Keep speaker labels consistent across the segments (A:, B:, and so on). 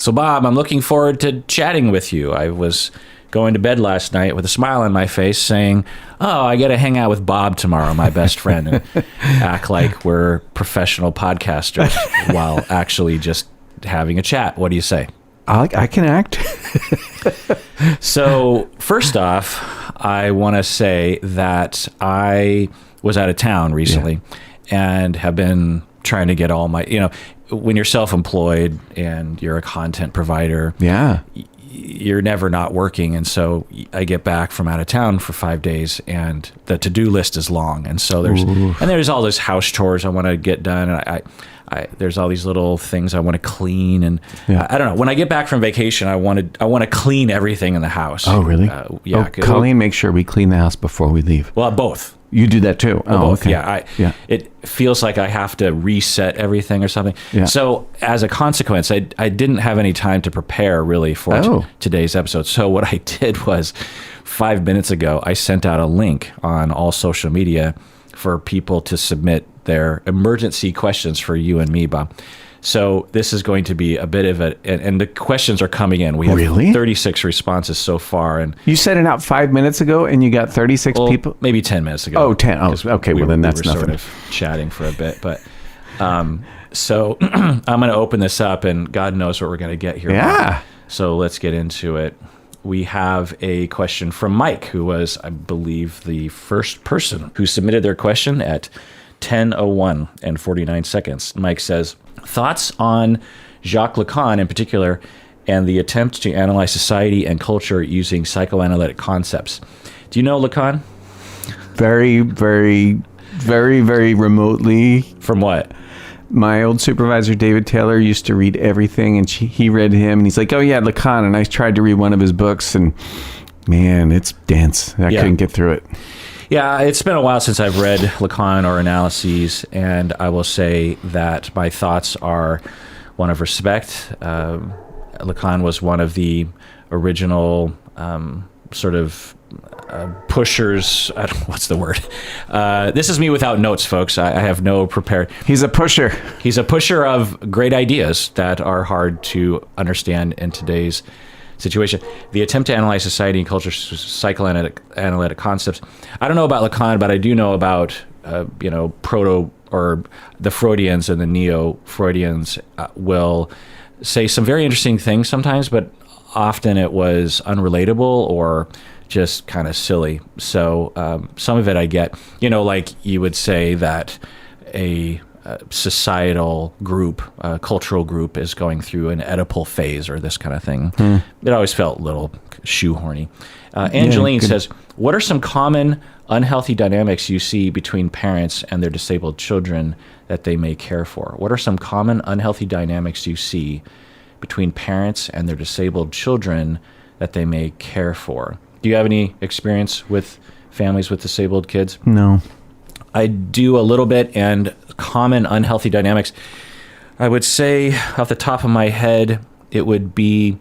A: So, Bob, I'm looking forward to chatting with you. I was going to bed last night with a smile on my face saying, oh, I got to hang out with Bob tomorrow, my best friend, and act like we're professional podcasters while actually just having a chat. What do you say?
B: I can act.
A: So, first off, I want to say that I was out of town recently and have been trying to get all my, when you're self-employed and you're a content provider, you're never not working. And so I get back from out of town for 5 days and the to-do list is long. And so there's all those house chores I want to get done. And there's all these little things I want to clean. And I don't know, when I get back from vacation, I want to clean everything in the house.
B: Oh, really?
A: Yeah.
B: Colleen, make sure we clean the house before we leave.
A: Well, both.
B: You do that too? Oh,
A: both.
B: Okay.
A: Yeah. It feels like I have to reset everything or something.
B: Yeah.
A: So as a consequence, I didn't have any time to prepare really for today's episode. So what I did was 5 minutes ago, I sent out a link on all social media for people to submit their emergency questions for you and me, Bob. So this is going to be a bit of and the questions are coming in. We have 36 responses so far. And
B: you sent it out 5 minutes ago and you got 36 people?
A: Maybe 10 minutes ago.
B: Oh, 10. Oh, okay. Well, then that's nothing.
A: We were sort of chatting for a bit. But so I'm going to open this up and God knows what we're going to get here.
B: Yeah.
A: So let's get into it. We have a question from Mike, who was, I believe, the first person who submitted their question at 10:01 and 49 seconds. Mike says, thoughts on Jacques Lacan in particular and the attempt to analyze society and culture using psychoanalytic concepts. Do you know Lacan?
B: Very, very, very, very remotely.
A: From what?
B: My old supervisor, David Taylor, used to read everything, and he read him, and he's like, oh, yeah, Lacan. And I tried to read one of his books, and man, it's dense. I couldn't get through it.
A: Yeah, it's been a while since I've read Lacan or analyses, and I will say that my thoughts are one of respect. Lacan was one of the original pushers. I don't know, what's the word? This is me without notes, folks. I have no prepared.
B: He's a pusher. He's
A: a pusher of great ideas that are hard to understand in today's situation. The attempt to analyze society and culture, psychoanalytic concepts. I don't know about Lacan, but I do know about proto or the Freudians and the neo-Freudians will say some very interesting things sometimes, but often it was unrelatable or just kind of silly. So some of it I get, like you would say that a societal group, cultural group is going through an Oedipal phase or this kind of thing. It always felt a little shoehorny. Angeline says, what are some common unhealthy dynamics you see between parents and their disabled children that they may care for? What are some common unhealthy dynamics you see between parents and their disabled children that they may care for? Do you have any experience with families with disabled kids?
B: No.
A: I do a little bit, and common unhealthy dynamics, I would say off the top of my head, it would be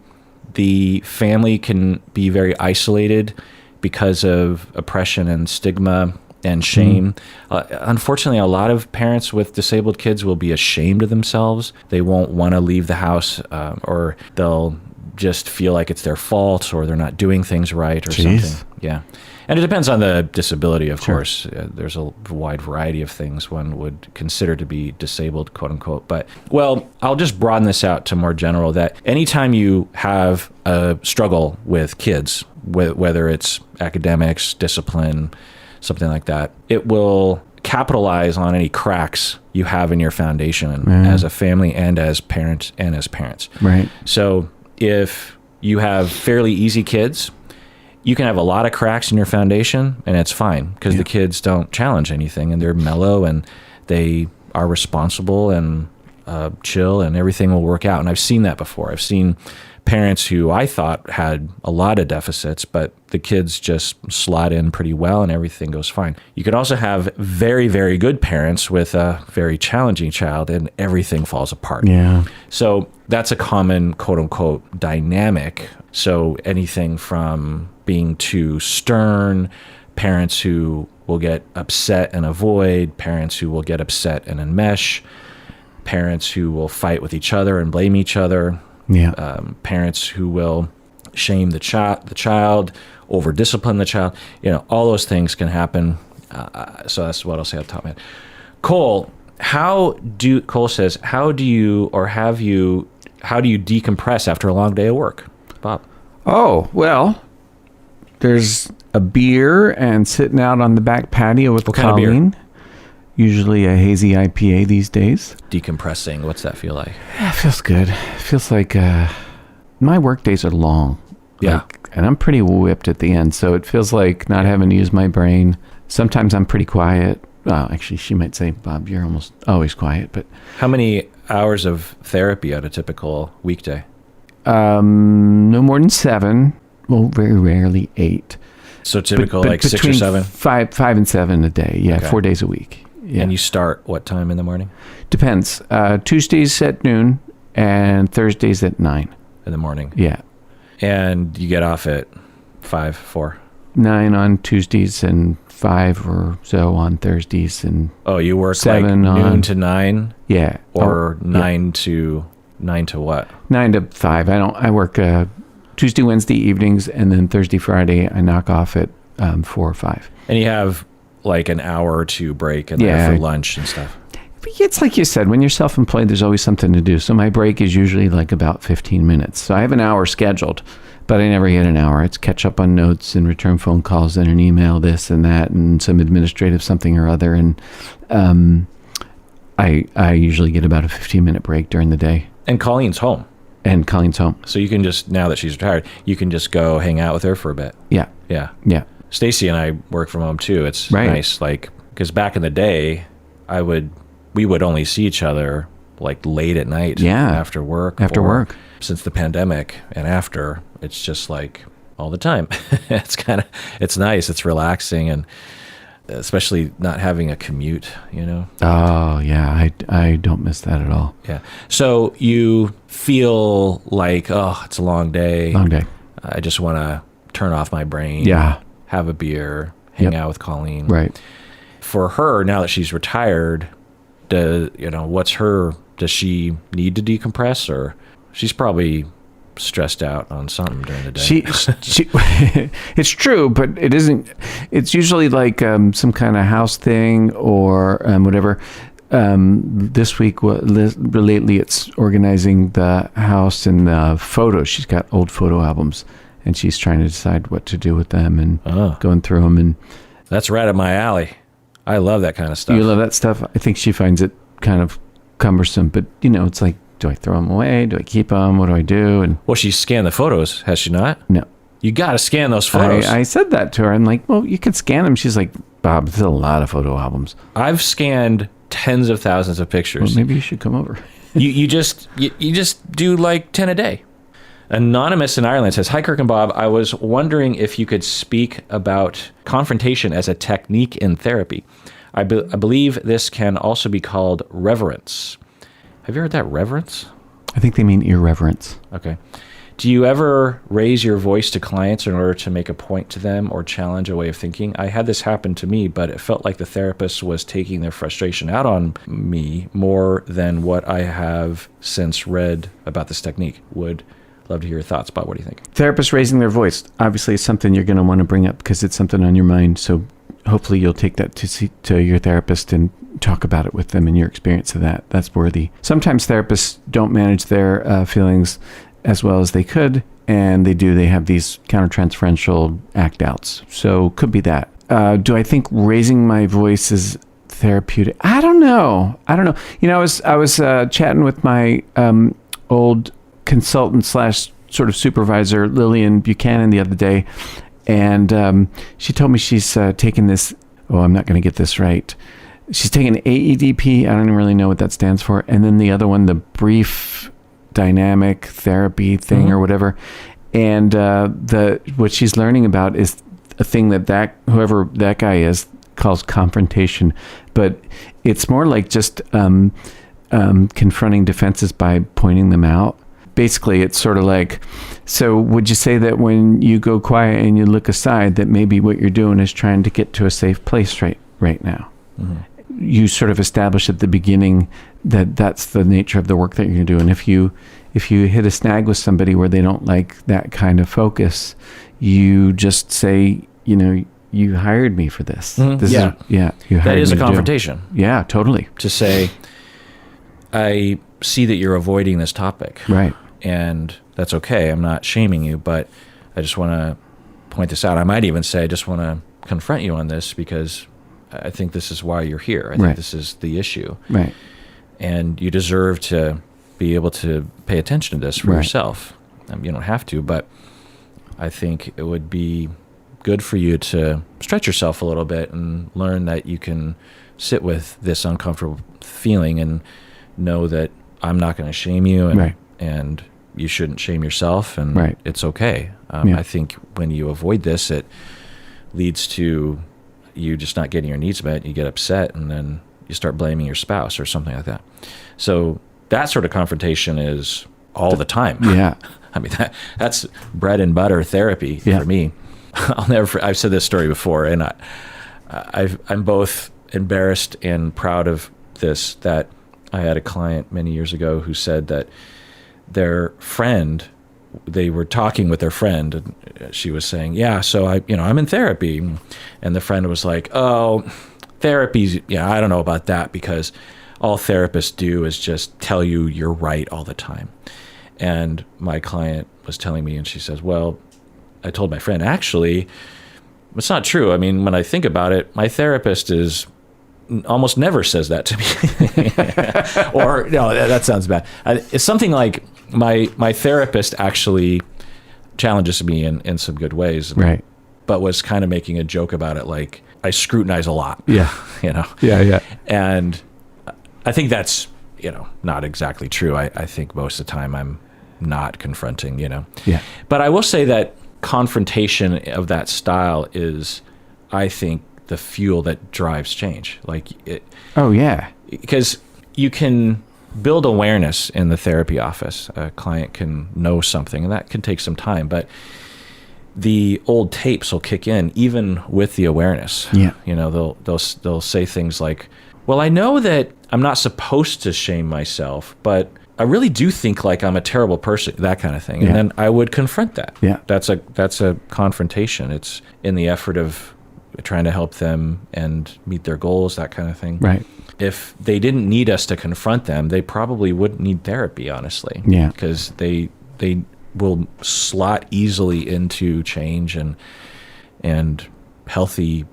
A: the family can be very isolated because of oppression and stigma and shame. Unfortunately, a lot of parents with disabled kids will be ashamed of themselves. They won't want to leave the house, or they'll just feel like it's their fault, or they're not doing things right or something. Yeah. And it depends on the disability, of course. There's a wide variety of things one would consider to be disabled, quote unquote. But, well, I'll just broaden this out to more general, that anytime you have a struggle with kids, whether it's academics, discipline, something like that, it will capitalize on any cracks you have in your foundation as a family and as parents.
B: Right.
A: So if you have fairly easy kids, you can have a lot of cracks in your foundation, and it's fine because the kids don't challenge anything, and they're mellow, and they are responsible and chill, and everything will work out. And I've seen that before. I've seen parents who I thought had a lot of deficits, but the kids just slot in pretty well and everything goes fine. You can also have very, very good parents with a very challenging child and everything falls apart.
B: Yeah.
A: So that's a common quote unquote dynamic. So anything from being too stern, parents who will get upset and avoid, parents who will get upset and enmesh, parents who will fight with each other and blame each other,
B: Yeah.
A: Parents who will shame the child, over discipline the child. All those things can happen. So that's what I'll say off the top of my head. Cole says, how do you decompress after a long day of work? Bob.
B: Oh, well, there's a beer and sitting out on the back patio with
A: What kind of
B: Colleen. Usually a hazy IPA these days.
A: Decompressing. What's that feel like?
B: Yeah, it feels good. It feels like my work days are long.
A: Yeah.
B: And I'm pretty whipped at the end. So it feels like not having to use my brain. Sometimes I'm pretty quiet. Well, actually, she might say, Bob, you're almost always quiet. But
A: how many hours of therapy on a typical weekday?
B: No more than 7. Well, very rarely 8.
A: So typical,
B: but
A: like 6 or 7?
B: 5 and 7 a day. Yeah,
A: Okay.
B: 4 days a week. Yeah.
A: And you start what time in the morning?
B: Depends. Tuesdays at noon and Thursdays at 9.
A: In the morning.
B: Yeah.
A: And you get off at 5, 4?
B: 9 on Tuesdays and 5 or so on Thursdays. And
A: oh, you work
B: 7
A: like noon
B: on,
A: to 9?
B: Yeah.
A: Or 9 to what?
B: 9 to 5. I work Tuesday, Wednesday evenings, and then Thursday, Friday, I knock off at 4 or 5.
A: And you have like an hour or 2 break and there for lunch and stuff.
B: It's like you said, when you're self-employed, there's always something to do. So my break is usually like about 15 minutes. So I have an hour scheduled, but I never hit an hour. It's catch up on notes and return phone calls and an email, this and that, and some administrative something or other. And I usually get about a 15-minute break during the day.
A: And Colleen's home.
B: So
A: you can just, now that she's retired, you can just go hang out with her for a bit.
B: Yeah.
A: Yeah.
B: Yeah.
A: Stacy and I work from home too. It's
B: right.
A: Nice. Like, because back in the day, we would only see each other like late at night.
B: Yeah.
A: After work. Since the pandemic and after, it's just like all the time. It's nice. It's relaxing. And especially not having a commute,
B: Oh yeah. I don't miss that at all.
A: Yeah. So you feel like, oh, it's a long day. I just want to turn off my brain.
B: Yeah.
A: Have a beer, hang out with Colleen.
B: Right.
A: For her, now that she's retired, does she need to decompress, or she's probably stressed out on something during the day?
B: She it's true, but it isn't. It's usually like some kind of house thing or whatever. This week, lately, it's organizing the house and the photos. She's got old photo albums, and she's trying to decide what to do with them and going through them. And
A: that's right up my alley. I love that kind of stuff.
B: You love that stuff? I think she finds it kind of cumbersome, but it's like, do I throw them away? Do I keep them? What do I do? And
A: well, she's scanned the photos, has she not?
B: No.
A: You got to scan those photos.
B: I said that to her. I'm like, well, you could scan them. She's like, Bob, there's a lot of photo albums.
A: I've scanned tens of thousands of pictures.
B: Well, maybe you should come over.
A: you just do like 10 a day. Anonymous in Ireland says, hi, Kirk and Bob. I was wondering if you could speak about confrontation as a technique in therapy. I believe this can also be called reverence. Have you heard that, reverence?
B: I think they mean irreverence.
A: Okay. Do you ever raise your voice to clients in order to make a point to them or challenge a way of thinking? I had this happen to me, but it felt like the therapist was taking their frustration out on me more than what I have since read about this technique. Would love to hear your thoughts, Bob. What do you think?
B: Therapists raising their voice, obviously, is something you're going to want to bring up because it's something on your mind. So hopefully you'll take that to your therapist and talk about it with them and your experience of that. That's worthy. Sometimes therapists don't manage their feelings as well as they could, and they have these countertransferential act outs. So could be that. Do I think raising my voice is therapeutic? I don't know. I was chatting with my old consultant / sort of supervisor, Lillian Buchanan, the other day, and she told me she's taken this. Oh, I'm not going to get this right. She's taken AEDP. I don't even really know what that stands for. And then the other one, the brief dynamic therapy thing or whatever. And what she's learning about is a thing that whoever that guy is calls confrontation, but it's more like just confronting defenses by pointing them out. Basically, it's sort of like, so would you say that when you go quiet and you look aside, that maybe what you're doing is trying to get to a safe place right now? Mm-hmm. You sort of establish at the beginning that that's the nature of the work that you're going to do. And if if you hit a snag with somebody where they don't like that kind of focus, you just say, you hired me for this.
A: Mm-hmm.
B: You hired
A: that is
B: me
A: a
B: to
A: confrontation.
B: Yeah, totally.
A: To say, I see that you're avoiding this topic.
B: Right.
A: And that's okay. I'm not shaming you, but I just want to point this out. I might even say, I just want to confront you on this because I think this is why you're here. I think this is the issue.
B: Right.
A: And you deserve to be able to pay attention to this for yourself. You don't have to, but I think it would be good for you to stretch yourself a little bit and learn that you can sit with this uncomfortable feeling and know that I'm not going to shame you and you shouldn't shame yourself, and it's okay. I think when you avoid this, it leads to you just not getting your needs met. You get upset, and then you start blaming your spouse or something like that. So that sort of confrontation is all the time.
B: Yeah.
A: I mean, that's bread and butter therapy for me. I've said this story before, and I'm both embarrassed and proud of this, that I had a client many years ago who said that their friend, they were talking with their friend, and she was saying, so I'm in therapy. And the friend was like, oh, therapy's, I don't know about that, because all therapists do is just tell you you're right all the time. And my client was telling me, and she says, well, I told my friend, actually, it's not true. I mean, when I think about it, my therapist almost never says that to me. Or, no, that sounds bad. It's something like my therapist actually challenges me in some good ways.
B: Right.
A: But was kind of making a joke about it, like I scrutinize a lot.
B: Yeah. Yeah.
A: And I think that's, not exactly true. I think most of the time I'm not confronting,
B: Yeah.
A: But I will say that confrontation of that style is, I think, the fuel that drives change.
B: Oh, yeah.
A: Because you can build awareness in the therapy office. A client can know something, and that can take some time, but the old tapes will kick in even with the awareness.
B: Yeah.
A: They'll say things like, well, I know that I'm not supposed to shame myself, but I really do think like I'm a terrible person, that kind of thing. And then I would confront that.
B: Yeah.
A: That's a confrontation. It's in the effort of trying to help them and meet their goals, that kind of thing.
B: Right.
A: If they didn't need us to confront them, they probably wouldn't need therapy, honestly.
B: Yeah.
A: Because they will slot easily into change and healthy,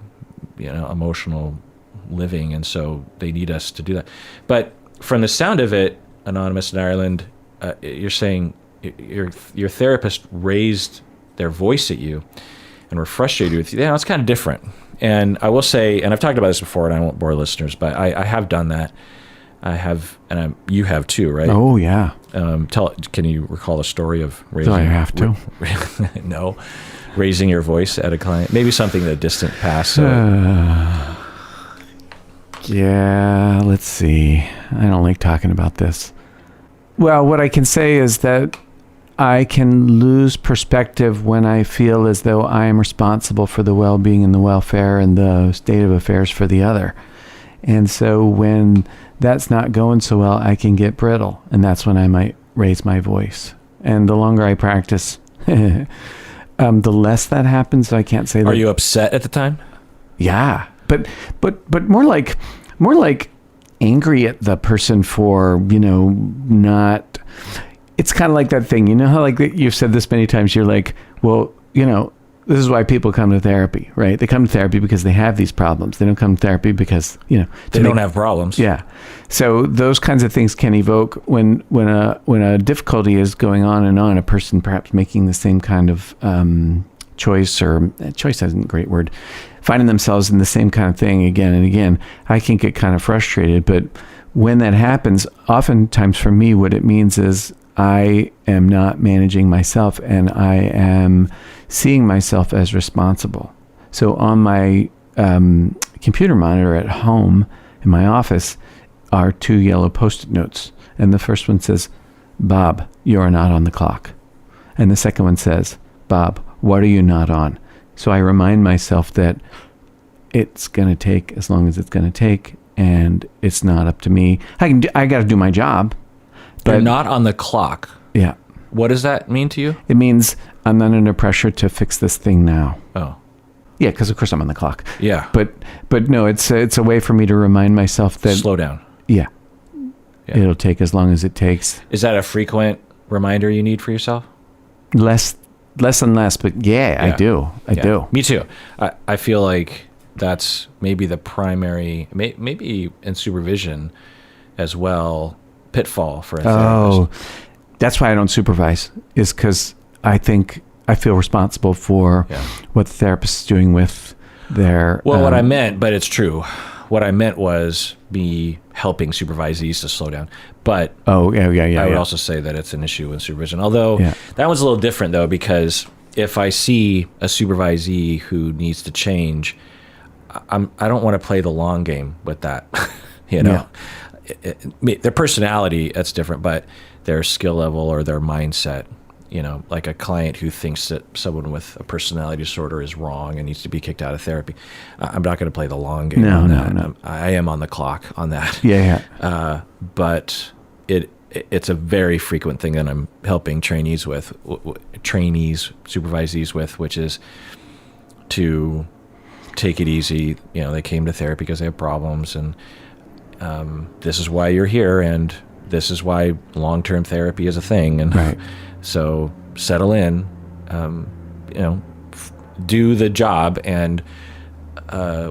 A: emotional living, and so they need us to do that. But from the sound of it, Anonymous in Ireland, you're saying your therapist raised their voice at you and were frustrated with you. It's kind of different. And I will say, and I've talked about this before, and I won't bore listeners, but I have done that. I have, and you have too, right?
B: Oh, yeah.
A: Can you recall a story of raising?
B: Do I have to?
A: No, raising your voice at a client, maybe something in the distant past.
B: Yeah, let's see. I don't like talking about this. Well, what I can say is that I can lose perspective when I feel as though I am responsible for the well-being and the welfare and the state of affairs for the other. And so when that's not going so well, I can get brittle, and that's when I might raise my voice. And the longer I practice, the less that happens. I can't say that.
A: Are you upset at the time?
B: Yeah, but more like angry at the person for, not. It's kind of like that thing, how like you've said this many times. You're like, well, this is why people come to therapy, right? They come to therapy because they have these problems. They don't come to therapy because, they
A: don't have problems.
B: Yeah. So those kinds of things can evoke when a difficulty is going on and on, a person perhaps making the same kind of choice, or choice isn't a great word, finding themselves in the same kind of thing again and again. I can get kind of frustrated, but when that happens, oftentimes for me, what it means is I am not managing myself, and I am seeing myself as responsible. So on my computer monitor at home in my office are 2 yellow Post-it notes. And the first one says, Bob, you are not on the clock. And the second one says, Bob, what are you not on? So I remind myself that it's going to take as long as it's going to take, and it's not up to me. I got to do my job.
A: But you're not on the clock.
B: Yeah.
A: What does that mean to you?
B: It means I'm not under pressure to fix this thing now.
A: Oh,
B: Yeah, because of course I'm on the clock.
A: yeah.
B: But no, it's a way for me to remind myself that
A: Slow down.
B: yeah,
A: Yeah.
B: it'll take as long as it takes.
A: Is that a frequent reminder you need for yourself?
B: Less and less, but yeah. I do.
A: Me too. I feel like that's maybe the primary, maybe in supervision as well, pitfall for a therapist.
B: Oh, that's why I don't supervise, is because I think I feel responsible for what the therapist is doing with their...
A: Well, what I meant, but it's true. What I meant was me helping supervisees to slow down. But I would also say that it's an issue in supervision. Although that one's a little different, though, because if I see a supervisee who needs to change, I don't want to play the long game with that. Their personality, that's different, but their skill level or their mindset, like a client who thinks that someone with a personality disorder is wrong and needs to be kicked out of therapy. I'm not going to play the long game on that. No. I am on the clock on that. But it's a very frequent thing that I'm helping trainees, supervisees with, which is to take it easy. They came to therapy because they have problems, and this is why you're here, and this is why long-term therapy is a thing. And so settle in, do the job and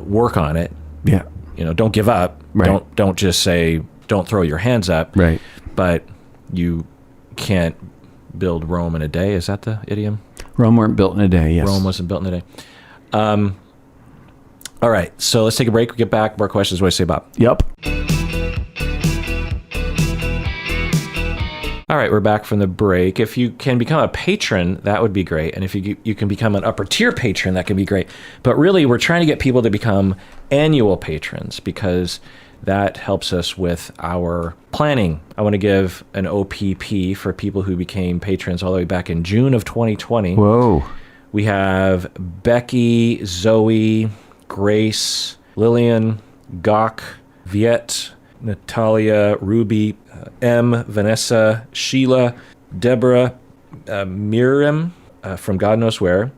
A: work on it. Yeah. Don't give up. Right. Don't just say, don't throw your hands up. Right. But you can't build Rome in a day. Is that the idiom?
B: Rome weren't built in a day. Yes.
A: Rome wasn't built in a day. All right. So let's take a break. We get back. More questions. What do you say, Bob?
B: Yep.
A: All right, we're back from the break. If you can become a patron, that would be great. And if you can become an upper tier patron, that can be great. But really, we're trying to get people to become annual patrons because that helps us with our planning. I want to give an OPP for people who became patrons all the way back in June of 2020.
B: Whoa.
A: We have Becky, Zoe, Grace, Lillian, Gok, Viet, Natalia, Ruby, M, Vanessa, Sheila, Deborah, Miriam from God knows where.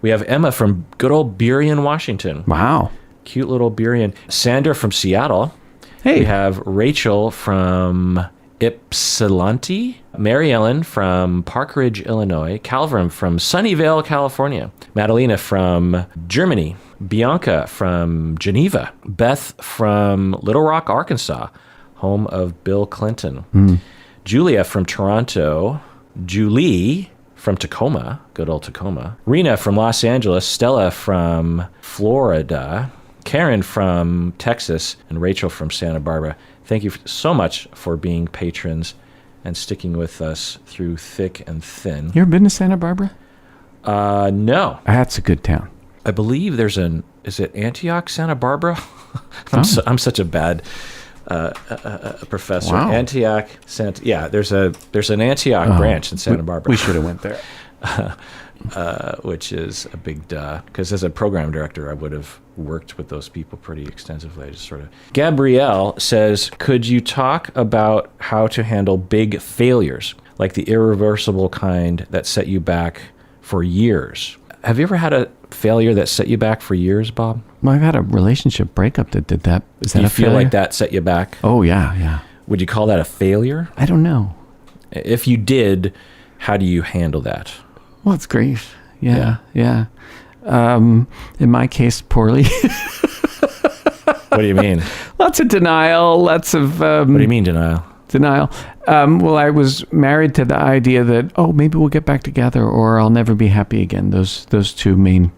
A: We have Emma from good old Burien, Washington.
B: Wow.
A: Cute little Burien. Sandra from Seattle.
B: Hey.
A: We have Rachel from Ypsilanti. Mary Ellen from Park Ridge, Illinois. Calvin from Sunnyvale, California. Madalena from Germany. Bianca from Geneva. Beth from Little Rock, Arkansas, home of Bill Clinton. Julia from Toronto. Julie from Tacoma, good old Tacoma. Rena from Los Angeles. Stella from Florida. Karen from Texas. And Rachel from Santa Barbara. Thank you so much for being patrons and sticking with us through thick and thin.
B: You ever been to Santa Barbara?
A: No.
B: That's a good town.
A: I believe there's is it Antioch, Santa Barbara? I'm such a bad professor.
B: Wow.
A: Antioch, there's an Antioch branch in Santa Barbara.
B: We should have went there.
A: Which is a big duh, because as a program director, I would have worked with those people pretty extensively. I just sort of... Gabrielle says, could you talk about how to handle big failures, like the irreversible kind that set you back for years? Have you ever had a failure that set you back for years, Bob?
B: Well, I've had a relationship breakup that did that. Is that
A: Do you
B: a
A: feel
B: failure?
A: like that set you back?
B: Oh, yeah.
A: Would you call that a failure?
B: I don't know.
A: If you did, how do you handle that?
B: Well, it's grief. Yeah. In my case, poorly.
A: What do you mean?
B: Lots of denial, lots of...
A: what do you mean denial?
B: Denial. Well, I was married to the idea that, maybe we'll get back together or I'll never be happy again. Those two main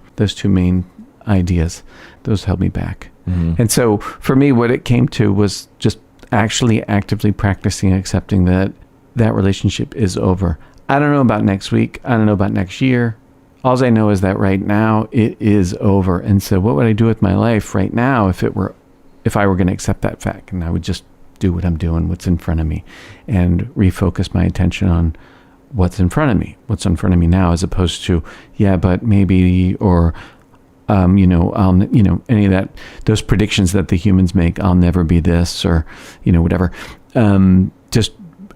B: ideas, those held me back. Mm-hmm. And so for me, what it came to was just actually actively practicing accepting that relationship is over. I don't know about next week. I don't know about next year. All I know is that right now it is over. And so what would I do with my life right now if I were going to accept that fact? And I would just do what I'm doing, what's in front of me, and refocus my attention on what's in front of me now, as opposed to, but maybe, or, any of that, those predictions that the humans make, I'll never be this, or, whatever. Just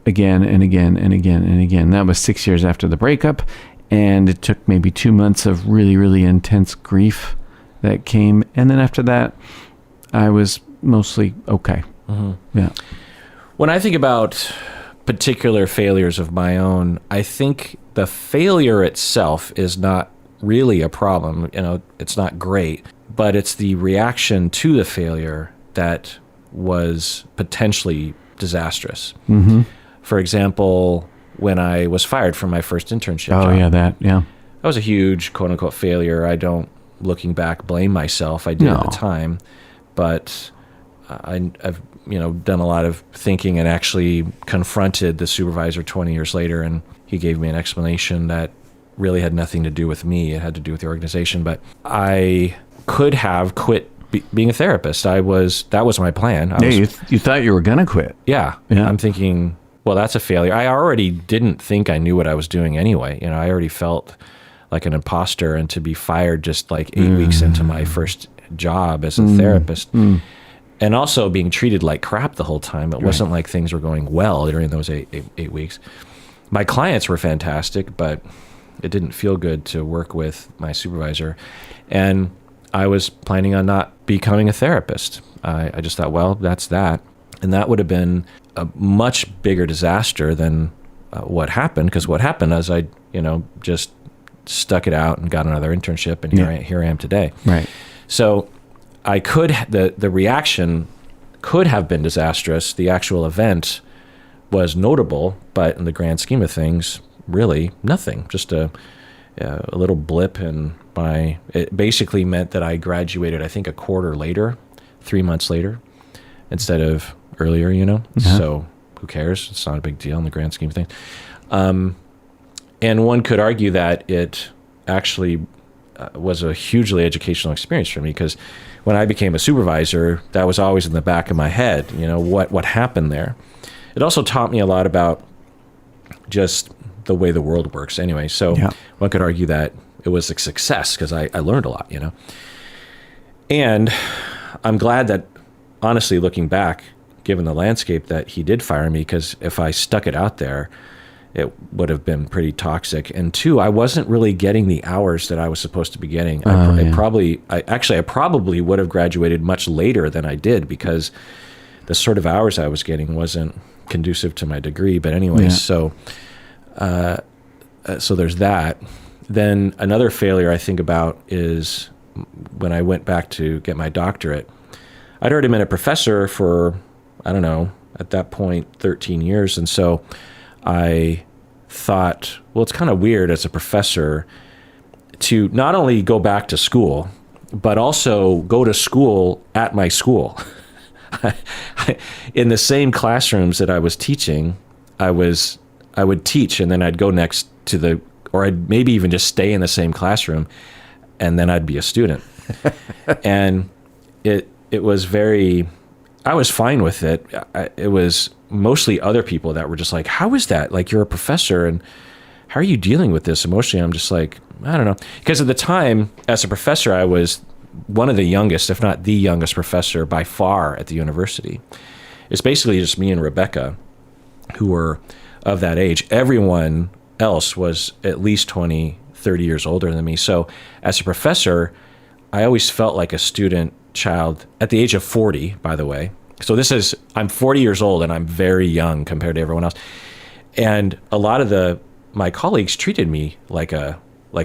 B: again and again and again and again. That was 6 years after the breakup, and it took maybe 2 months of really, really intense grief that came. And then after that, I was mostly okay. Yeah.
A: When I think about particular failures of my own, I think the failure itself is not really a problem. It's not great, but it's the reaction to the failure that was potentially disastrous. For example, when I was fired from my first internship job.
B: That
A: was a huge quote unquote failure. I don't, looking back, blame myself. I did at the time, but I've done a lot of thinking and actually confronted the supervisor 20 years later, and he gave me an explanation that really had nothing to do with me. It had to do with the organization. But I could have quit being a therapist. That was my plan.
B: You thought you were gonna quit.
A: Yeah. I'm thinking, well, that's a failure. I already didn't think I knew what I was doing anyway. I already felt like an imposter, and to be fired just like 8 weeks into my first job as a therapist, and also being treated like crap the whole time. It wasn't like things were going well during those eight weeks. My clients were fantastic, but it didn't feel good to work with my supervisor. And I was planning on not becoming a therapist. I just thought, well, that's that. And that would have been a much bigger disaster than what happened, because what happened is I, just stuck it out and got another internship, and here I am today.
B: Right.
A: So the reaction could have been disastrous. The actual event was notable, but in the grand scheme of things, really nothing. Just a little blip in it basically meant that I graduated, I think, a quarter later, 3 months later, instead of earlier, So who cares? It's not a big deal in the grand scheme of things. And one could argue that it actually was a hugely educational experience for me, because when I became a supervisor, that was always in the back of my head, what happened there. It also taught me a lot about just the way the world works anyway. So one could argue that it was a success because I learned a lot, And I'm glad that, honestly, looking back, given the landscape, that he did fire me, because if I stuck it out there, it would have been pretty toxic. And two, I wasn't really getting the hours that I was supposed to be getting. I probably would have graduated much later than I did, because the sort of hours I was getting wasn't conducive to my degree. But anyway, so there's that. Then another failure I think about is when I went back to get my doctorate. I'd already been a professor for, I don't know, at that point, 13 years. And so I thought, well, it's kind of weird as a professor to not only go back to school, but also go to school at my school. In the same classrooms that I was teaching, I would teach, and then I'd go next to or I'd maybe even just stay in the same classroom, and then I'd be a student. And it was I was fine with it. It was mostly other people that were just like, how is that? Like, you're a professor, and how are you dealing with this emotionally? I'm just like, I don't know. Because at the time, as a professor, I was one of the youngest, if not the youngest professor by far at the university. It's basically just me and Rebecca who were of that age. Everyone else was at least 20, 30 years older than me. So as a professor, I always felt like a student child at the age of 40, by the way. So I'm 40 years old, and I'm very young compared to everyone else. And a lot of my colleagues treated me like a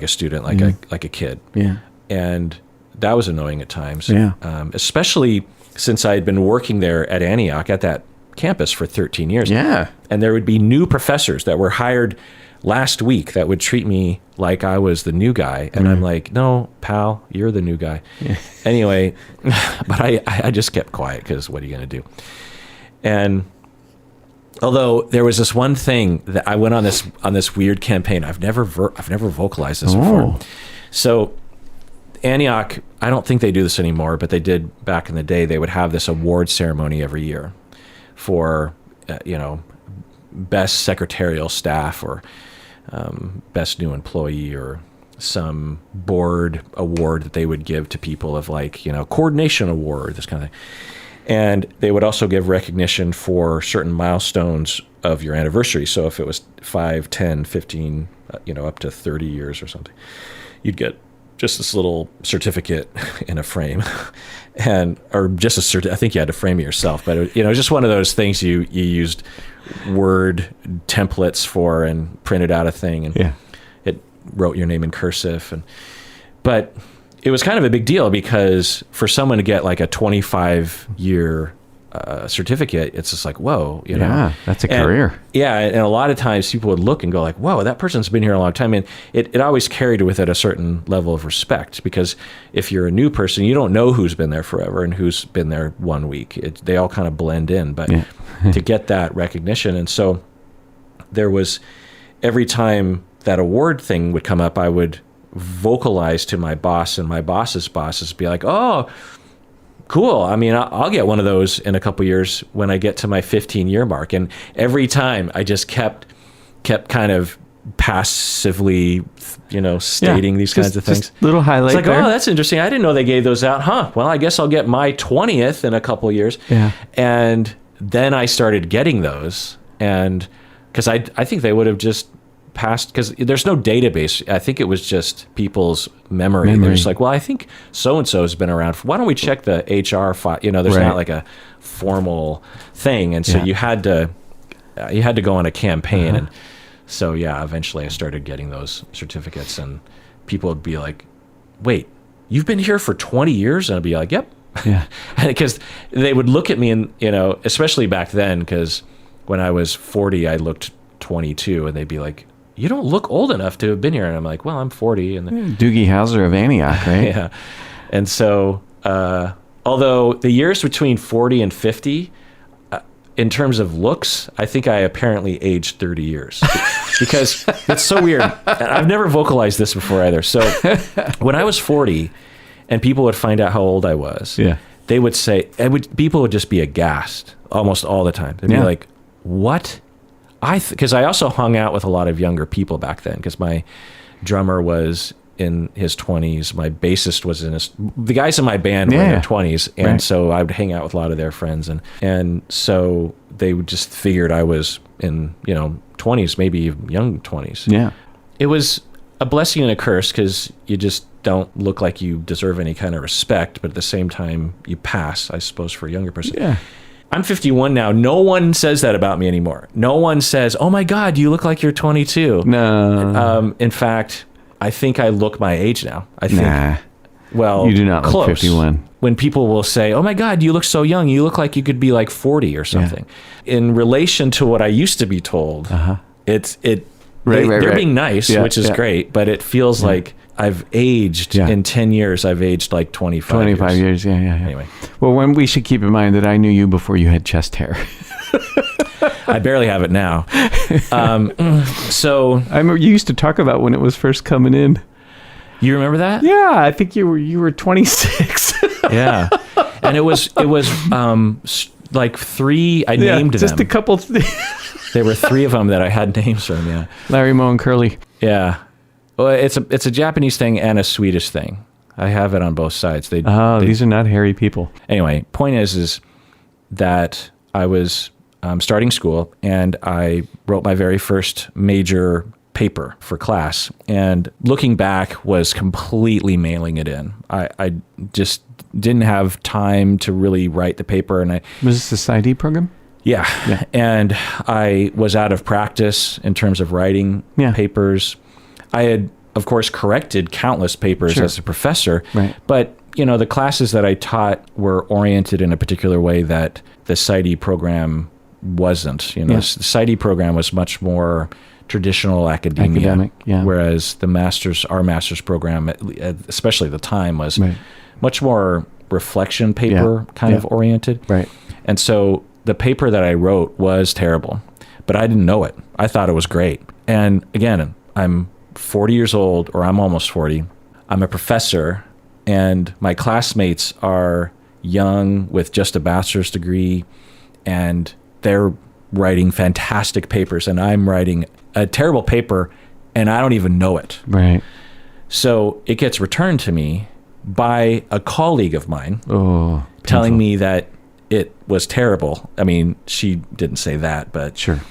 A: student, like a kid.
B: Yeah.
A: And that was annoying at times.
B: Yeah.
A: Especially since I had been working there at Antioch at that campus for 13 years.
B: Yeah.
A: And there would be new professors that were hired last week that would treat me like I was the new guy. And I'm like, no, pal, you're the new guy. Yeah. Anyway, but I just kept quiet, because what are you going to do? And although there was this one thing that I went on this weird campaign. I've never vocalized this before. So Antioch, I don't think they do this anymore, but they did back in the day. They would have this award ceremony every year for, best secretarial staff, or best new employee, or some board award that they would give to people, of like, coordination award, this kind of thing. And they would also give recognition for certain milestones of your anniversary. So if it was 5, 10, 15, up to 30 years or something, you'd get just this little certificate in a frame, or just I think you had to frame it yourself, but it was just one of those things you used Word templates for and printed out a thing, and it wrote your name in cursive. But it was kind of a big deal because for someone to get like a 25-year certificate, it's just like, whoa,
B: that's a career.
A: Yeah, and a lot of times people would look and go like, whoa, that person's been here a long time. And it always carried with it a certain level of respect, because if you're a new person, you don't know who's been there forever and who's been there 1 week. They all kind of blend in, but to get that recognition. And so there was, every time that award thing would come up, I would vocalize to my boss and my boss's bosses, be like, oh, cool. I mean, I'll get one of those in a couple years when I get to my 15-year mark. And every time I just kept kind of passively, stating these kinds of things.
B: Just little highlight.
A: It's like, oh, that's interesting. I didn't know they gave those out. Huh. Well, I guess I'll get my 20th in a couple years.
B: Yeah.
A: And then I started getting those, and because I think they would have just passed, because there's no database. I think it was just people's memory. They're just like, well, I think so-and-so has been around. Why don't we check the HR file? There's not like a formal thing. And so you had to go on a campaign. And so, eventually I started getting those certificates, and people would be like, wait, you've been here for 20 years? And I'd be like, yep.
B: Yeah.
A: Because they would look at me and, especially back then, because when I was 40, I looked 22, and they'd be like, you don't look old enough to have been here. And I'm like, well, I'm 40. And
B: Doogie Howser of Antioch, right?
A: Yeah. And so, although the years between 40 and 50, in terms of looks, I think I apparently aged 30 years, because it's so weird. I've never vocalized this before either. So when I was 40 and people would find out how old I was, they would say, people would just be aghast almost all the time. They'd be like, what? Because I also hung out with a lot of younger people back then, because my drummer was in his 20s, my bassist was the guys in my band were in their 20s, and so I would hang out with a lot of their friends, and so they would just figured I was in 20s, maybe young 20s.
B: Yeah,
A: it was a blessing and a curse, because you just don't look like you deserve any kind of respect, but at the same time you pass, I suppose, for a younger person.
B: Yeah.
A: I'm 51 now. No one says that about me anymore. No one says, oh my God, you look like you're 22.
B: No.
A: In fact, I think I look my age now. I think, well,
B: you do not
A: close.
B: Look 51.
A: When people will say, oh my God, you look so young. You look like you could be like 40 or something. Yeah. In relation to what I used to be told, they're being nice, which is great, but it feels like I've aged in 10 years. I've aged like 25
B: years. Yeah.
A: Anyway.
B: Well, we should keep in mind that I knew you before you had chest hair.
A: I barely have it now. So
B: I remember you used to talk about when it was first coming in.
A: You remember that?
B: Yeah, I think you were 26.
A: Yeah. And it was like 3, I named them.
B: Just a couple.
A: There were 3 of them that I had names from, yeah.
B: Larry, Moe, and Curly.
A: Yeah. Well, it's a Japanese thing and a Swedish thing. I have it on both sides.
B: These are not hairy people.
A: Anyway, point is that I was starting school, and I wrote my very first major paper for class, and looking back was completely mailing it in. I just didn't have time to really write the paper. And
B: Was this the PsyD program?
A: Yeah. And I was out of practice in terms of writing papers. I had, of course, corrected countless papers as a professor, but the classes that I taught were oriented in a particular way that the PsyD program wasn't. The PsyD program was much more traditional academic, whereas our master's program, especially at the time, was much more reflection paper kind of oriented.
B: Right.
A: And so the paper that I wrote was terrible, but I didn't know it. I thought it was great. And again, I'm 40 years old, or I'm almost 40. I'm a professor, and my classmates are young with just a bachelor's degree, and they're writing fantastic papers, and I'm writing a terrible paper, and I don't even know it.
B: Right.
A: So it gets returned to me by a colleague of mine,
B: telling
A: me that it was terrible. I mean, she didn't say that, but
B: Sure.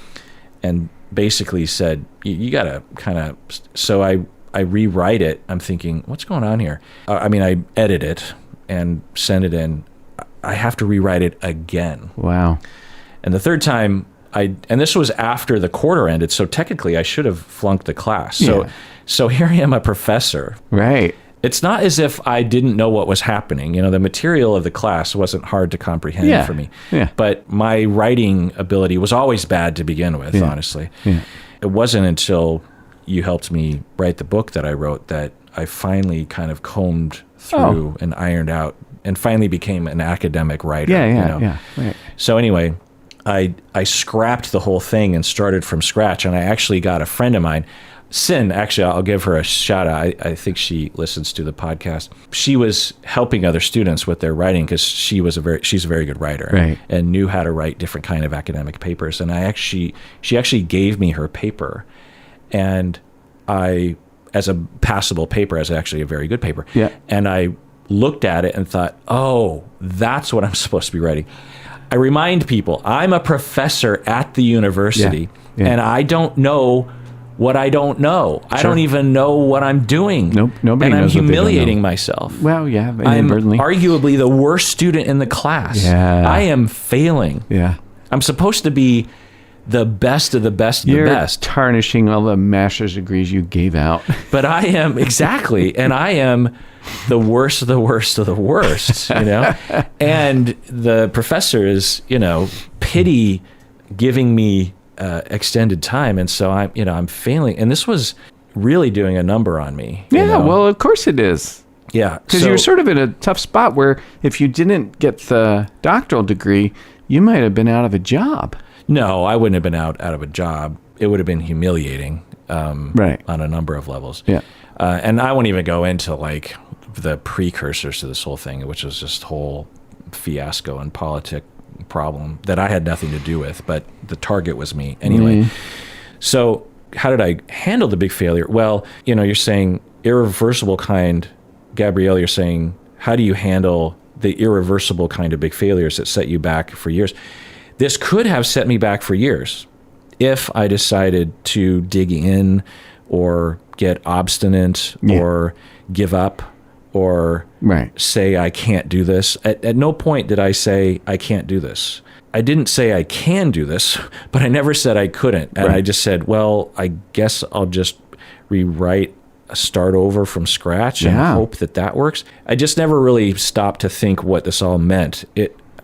A: and basically said, you got to kind of, so I rewrite it. I'm thinking, what's going on here? I mean, I edit it and send it in. I have to rewrite it again.
B: Wow.
A: And the third time, and this was after the quarter ended, so technically I should have flunked the class. So here I am, a professor.
B: Right.
A: It's not as if I didn't know what was happening. The material of the class wasn't hard to comprehend for me.
B: Yeah.
A: But my writing ability was always bad to begin with, honestly.
B: Yeah.
A: It wasn't until you helped me write the book that I wrote that I finally kind of combed through and ironed out and finally became an academic writer.
B: Yeah. Right.
A: So anyway, I scrapped the whole thing and started from scratch. And I actually got a friend of mine, Sin, actually, I'll give her a shout out. I think she listens to the podcast. She was helping other students with their writing because she's a very good writer,
B: right,
A: and knew how to write different kind of academic papers. And she actually gave me her paper, and as a passable paper, as actually a very good paper.
B: Yeah.
A: And I looked at it and thought, oh, that's what I'm supposed to be writing. I remind people, I'm a professor at the university, and I don't know what I don't know. I don't even know what I'm doing.
B: Nope, nobody
A: knows. And I'm
B: knows what they don't
A: humiliating
B: know.
A: myself.
B: Well, yeah,
A: I'm
B: inadvertently.
A: arguably the worst student in the class.
B: Yeah.
A: I am failing.
B: Yeah.
A: I'm supposed to be the best of the best of
B: You're
A: the best.
B: tarnishing all the master's degrees you gave out.
A: But I am, exactly, and I am the worst of the worst of the worst, And the professor is, pity giving me extended time, and so I'm failing, and this was really doing a number on me.
B: Yeah, well, of course it is.
A: Yeah,
B: because you're sort of in a tough spot where if you didn't get the doctoral degree, you might have been out of a job.
A: No, I wouldn't have been out of a job. It would have been humiliating,
B: right,
A: on a number of levels.
B: Yeah,
A: and I won't even go into like the precursors to this whole thing, which was just whole fiasco and politic problem that I had nothing to do with, but the target was me anyway. So how did I handle the big failure? Well, you're saying irreversible kind, Gabrielle, you're saying, how do you handle the irreversible kind of big failures that set you back for years? This could have set me back for years if I decided to dig in or get obstinate or give up or say I can't do this. At no point did I say I can't do this. I didn't say I can do this, but I never said I couldn't. And I just said, well, I guess I'll just rewrite, start over from scratch and hope that works. I just never really stopped to think what this all meant.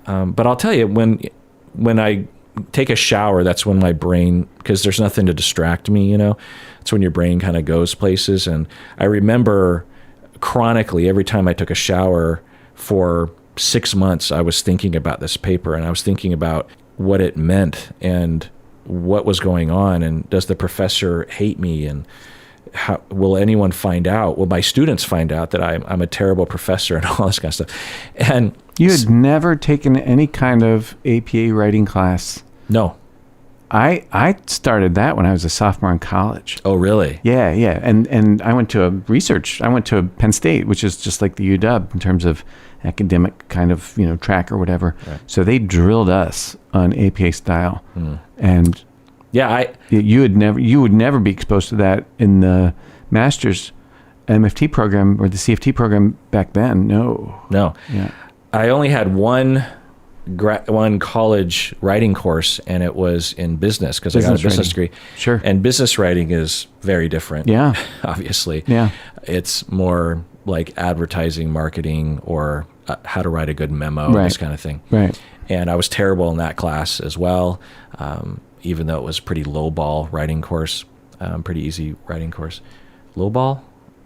A: But I'll tell you, when I take a shower, that's when my brain, because there's nothing to distract me, it's when your brain kind of goes places. And I remember chronically, every time I took a shower for 6 months, I was thinking about this paper, and I was thinking about what it meant and what was going on, and does the professor hate me, and how will anyone find out? Will my students find out that I'm a terrible professor and all this kind of stuff? And
B: you had never taken any kind of APA writing class?
A: No.
B: I started that when I was a sophomore in college.
A: Oh, really?
B: Yeah. And I went to I went to Penn State, which is just like the UW in terms of academic kind of, track or whatever. Right. So they drilled us on APA style. And you would never be exposed to that in the master's MFT program or the CFT program back then. No. Yeah.
A: I only had one college writing course, and it was in business because I got a business degree.
B: Sure.
A: And business writing is very different.
B: Yeah.
A: Obviously.
B: Yeah.
A: It's more like advertising, marketing, or how to write a good memo, this kind of thing.
B: Right.
A: And I was terrible in that class as well, even though it was a pretty low ball writing course, pretty easy writing course. Low ball?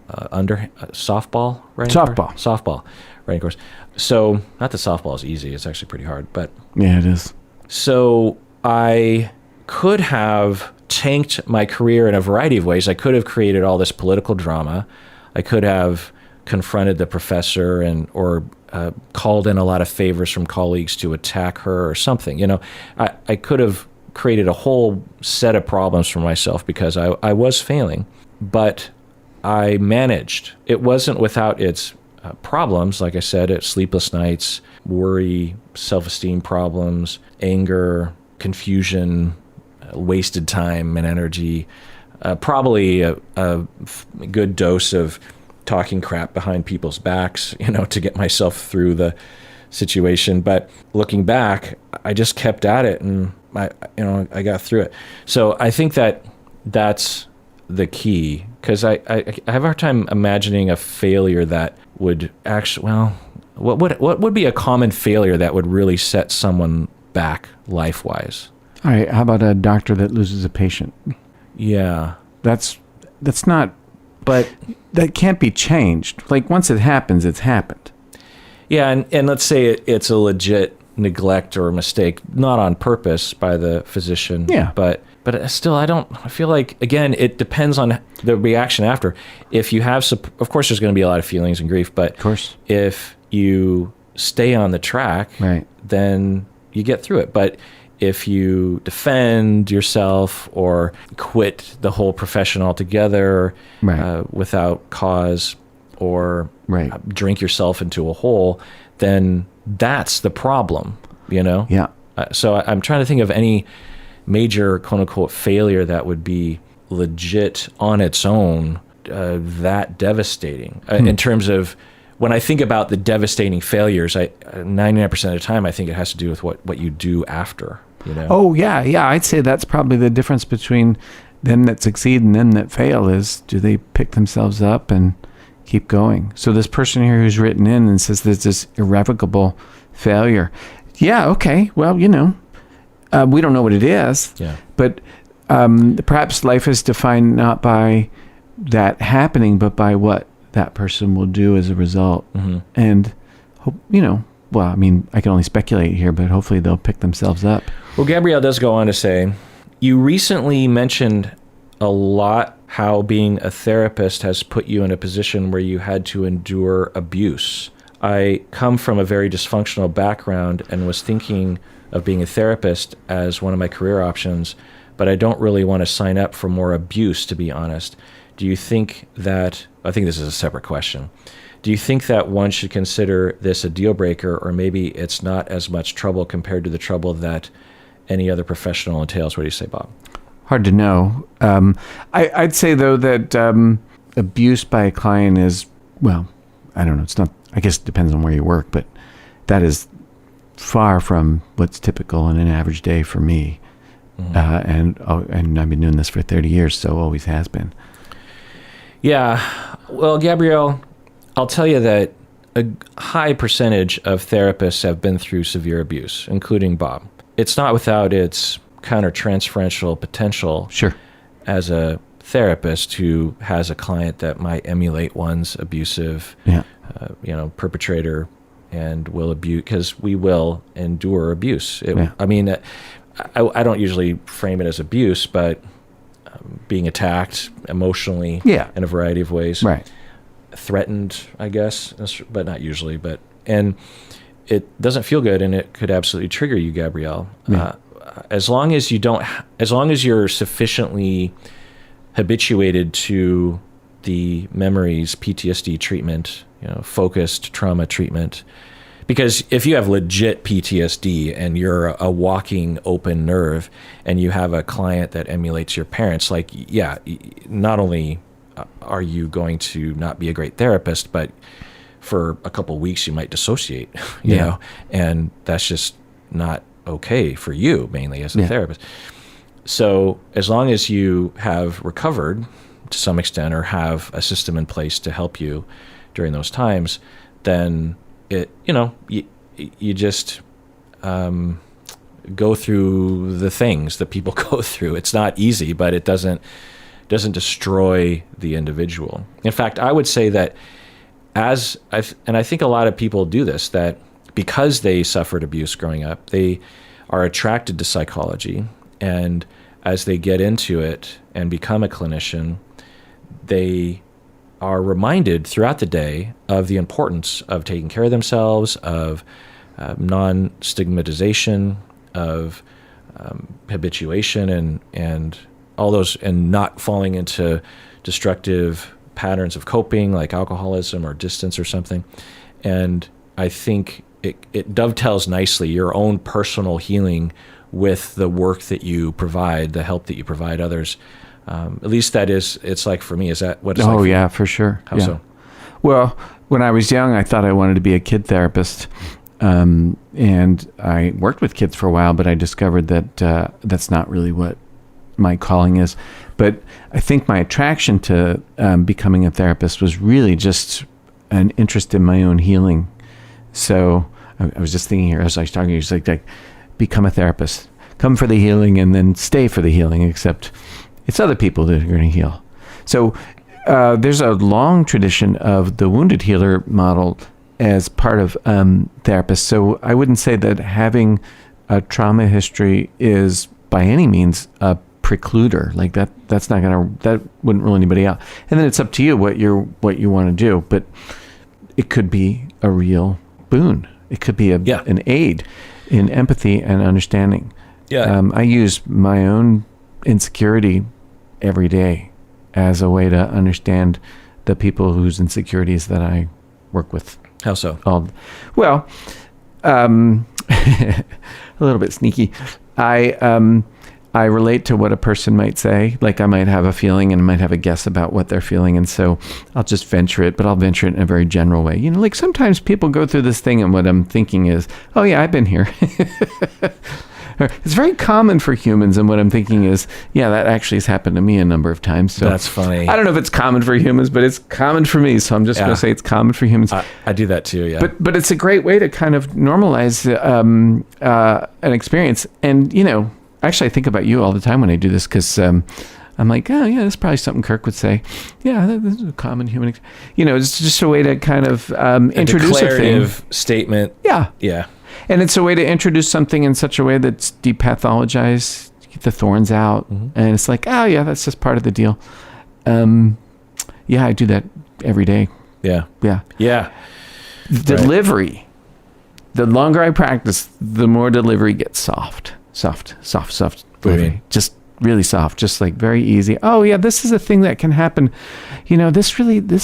A: Softball writing course? Softball writing course. So, not that softball is easy, it's actually pretty hard, but...
B: Yeah, it is.
A: So, I could have tanked my career in a variety of ways. I could have created all this political drama. I could have confronted the professor or called in a lot of favors from colleagues to attack her or something. I could have created a whole set of problems for myself because I was failing, but I managed. It wasn't without its problems, like I said, sleepless nights, worry, self-esteem problems, anger, confusion, wasted time and energy, probably a good dose of talking crap behind people's backs, to get myself through the situation. But looking back, I just kept at it, and I got through it. So I think that's the key, because I have a hard time imagining a failure that would actually, what would be a common failure that would really set someone back life-wise?
B: All right, how about a doctor that loses a patient?
A: Yeah.
B: That's not, but that can't be changed. Like, once it happens, it's happened.
A: Yeah, and let's say it's a legit neglect or a mistake, not on purpose by the physician.
B: Yeah.
A: But still, I feel like, again, it depends on the reaction after. If you have, of course, there's going to be a lot of feelings and grief, but
B: of course,
A: if you stay on the track,
B: right,
A: then you get through it. But if you defend yourself or quit the whole profession altogether,
B: right,
A: without cause, or
B: right,
A: drink yourself into a hole, then that's the problem,
B: Yeah.
A: So I'm trying to think of any major quote unquote failure that would be legit on its own, that devastating. In terms of, when I think about the devastating failures, 99% of the time, I think it has to do with what you do after.
B: Oh, yeah. I'd say that's probably the difference between them that succeed and them that fail, is do they pick themselves up and keep going? So this person here who's written in and says there's this irrevocable failure. Yeah, okay. Well, we don't know what it is.
A: Yeah.
B: But perhaps life is defined not by that happening, but by what that person will do as a result.
A: Mm-hmm.
B: And, well, I mean, I can only speculate here, but hopefully they'll pick themselves up.
A: Well, Gabrielle does go on to say, you recently mentioned a lot how being a therapist has put you in a position where you had to endure abuse. I come from a very dysfunctional background and was thinking of being a therapist as one of my career options, but I don't really want to sign up for more abuse, to be honest. Do you think that, I think this is a separate question, do you think that one should consider this a deal breaker, or maybe it's not as much trouble compared to the trouble that any other professional entails? What do you say, Bob?
B: Hard to know. I'd say, though, that abuse by a client is, well, I don't know. It's not, I guess it depends on where you work, but that is far from what's typical in an average day for me. Mm-hmm. And I've been doing this for 30 years, so always has been.
A: Yeah. Well, Gabrielle, I'll tell you that a high percentage of therapists have been through severe abuse, including Bob. It's not without its counter-transferential potential.
B: Sure.
A: As a therapist who has a client that might emulate one's abusive, perpetrator, and will abuse, because we will endure abuse. I mean, I don't usually frame it as abuse, but being attacked emotionally in a variety of ways.
B: Right.
A: Threatened, I guess, but not usually. And it doesn't feel good, and it could absolutely trigger you, Gabrielle.
B: Yeah.
A: As long as you're sufficiently habituated to the memories, PTSD treatment, focused trauma treatment. Because if you have legit PTSD and you're a walking open nerve and you have a client that emulates your parents, not only are you going to not be a great therapist, but for a couple of weeks you might dissociate, you know, and that's just not okay for you, mainly as a therapist. So as long as you have recovered to some extent or have a system in place to help you during those times, then you just go through the things that people go through. It's not easy, but it doesn't destroy the individual. In fact, I would say that and I think a lot of people do this, that because they suffered abuse growing up, they are attracted to psychology, and as they get into it and become a clinician, they are reminded throughout the day of the importance of taking care of themselves, of non-stigmatization, of habituation, and all those, and not falling into destructive patterns of coping, like alcoholism or distance or something. And I think it dovetails nicely your own personal healing with the work that you provide, the help that you provide others. At least it's like for me. Is that what it's like?
B: Oh, yeah, for sure.
A: How
B: yeah.
A: so?
B: Well, when I was young, I thought I wanted to be a kid therapist. And I worked with kids for a while, but I discovered that that's not really what my calling is. But I think my attraction to becoming a therapist was really just an interest in my own healing. So I was just thinking here as I was talking, it's like become a therapist, come for the healing, and then stay for the healing, except it's other people that are going to heal. So there's a long tradition of the wounded healer model as part of therapists. So I wouldn't say that having a trauma history is by any means a precluder. Like that's not that wouldn't rule anybody out. And then it's up to you what you want to do. But it could be a real boon. It could be an aid in empathy and understanding.
A: Yeah.
B: I use my own insecurity every day as a way to understand the people whose insecurities that I work with.
A: How so?
B: Well, a little bit sneaky. I relate to what a person might say. Like I might have a feeling and might have a guess about what they're feeling. And so I'll just venture it, but I'll venture it in a very general way. You know, like sometimes people go through this thing and what I'm thinking is, oh yeah, I've been here. It's very common for humans. And what I'm thinking is, yeah, that actually has happened to me a number of times. So
A: that's funny.
B: I don't know if it's common for humans, but it's common for me. So I'm just going to say it's common for humans.
A: I do that too. Yeah.
B: But it's a great way to kind of normalize an experience. And, you know, actually, I think about you all the time when I do this because I'm like, oh, yeah, that's probably something Kirk would say. Yeah, this is a common human. You know, it's just a way to kind of introduce a
A: declarative statement.
B: Yeah.
A: Yeah.
B: And it's a way to introduce something in such a way that's depathologized, get the thorns out. Mm-hmm. And it's like, oh, yeah, that's just part of the deal. Yeah, I do that every day.
A: Yeah.
B: Yeah.
A: Yeah.
B: Delivery. The longer I practice, the more delivery gets soft delivery. Just really soft, just like very easy. Oh yeah, this is a thing that can happen. You know, this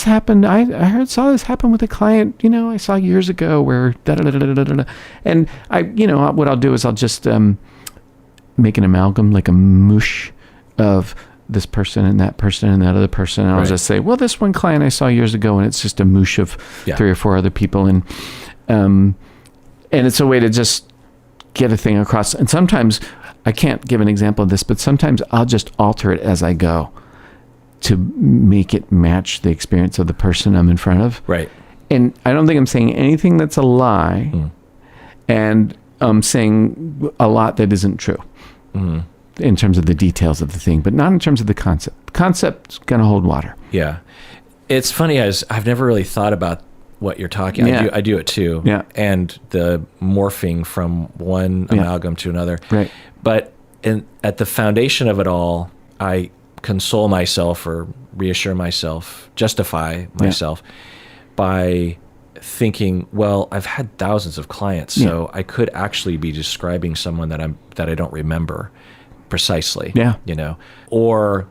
B: happened. I saw this happen with a client, you know, I saw years ago where da-da-da-da-da-da-da. And what I'll do is I'll just make an amalgam, like a moosh of this person and that other person. And I'll just say, well, this one client I saw years ago, and it's just a moosh of 3 or 4 other people. And it's a way to just get a thing across. And sometimes I can't give an example of this, but sometimes I'll just alter it as I go to make it match the experience of the person I'm in front of.
A: Right.
B: And I don't think I'm saying anything that's a lie. Mm. And I'm saying a lot that isn't true in terms of the details of the thing, but not in terms of the concept. The concept's going to hold water.
A: Yeah. It's funny, as I've never really thought about what you're talking.
B: Yeah.
A: I do it too.
B: Yeah.
A: And the morphing from one amalgam to another.
B: Right.
A: But at the foundation of it all, I console myself or reassure myself, justify myself by thinking, well, I've had thousands of clients, so I could actually be describing someone that I don't remember precisely. Yeah. You know. Or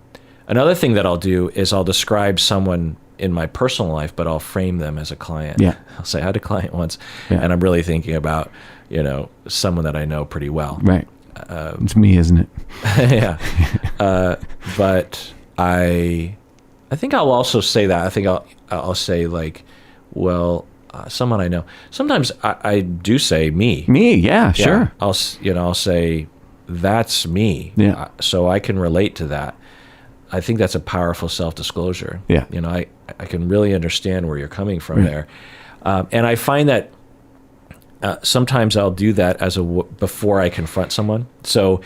A: another thing that I'll do is I'll describe someone in my personal life, but I'll frame them as a client. Yeah. I'll say, I had a client once, and I'm really thinking about, you know, someone that I know pretty well.
B: Right. It's me, isn't it?
A: Yeah. But I think I'll also say that. I think I'll say like, well, someone I know. Sometimes I do say me.
B: Me, yeah, sure.
A: I'll say that's me.
B: Yeah.
A: So I can relate to that. I think that's a powerful self-disclosure. Yeah. You know, I can really understand where you're coming from there. And I find that sometimes I'll do that before I confront someone. So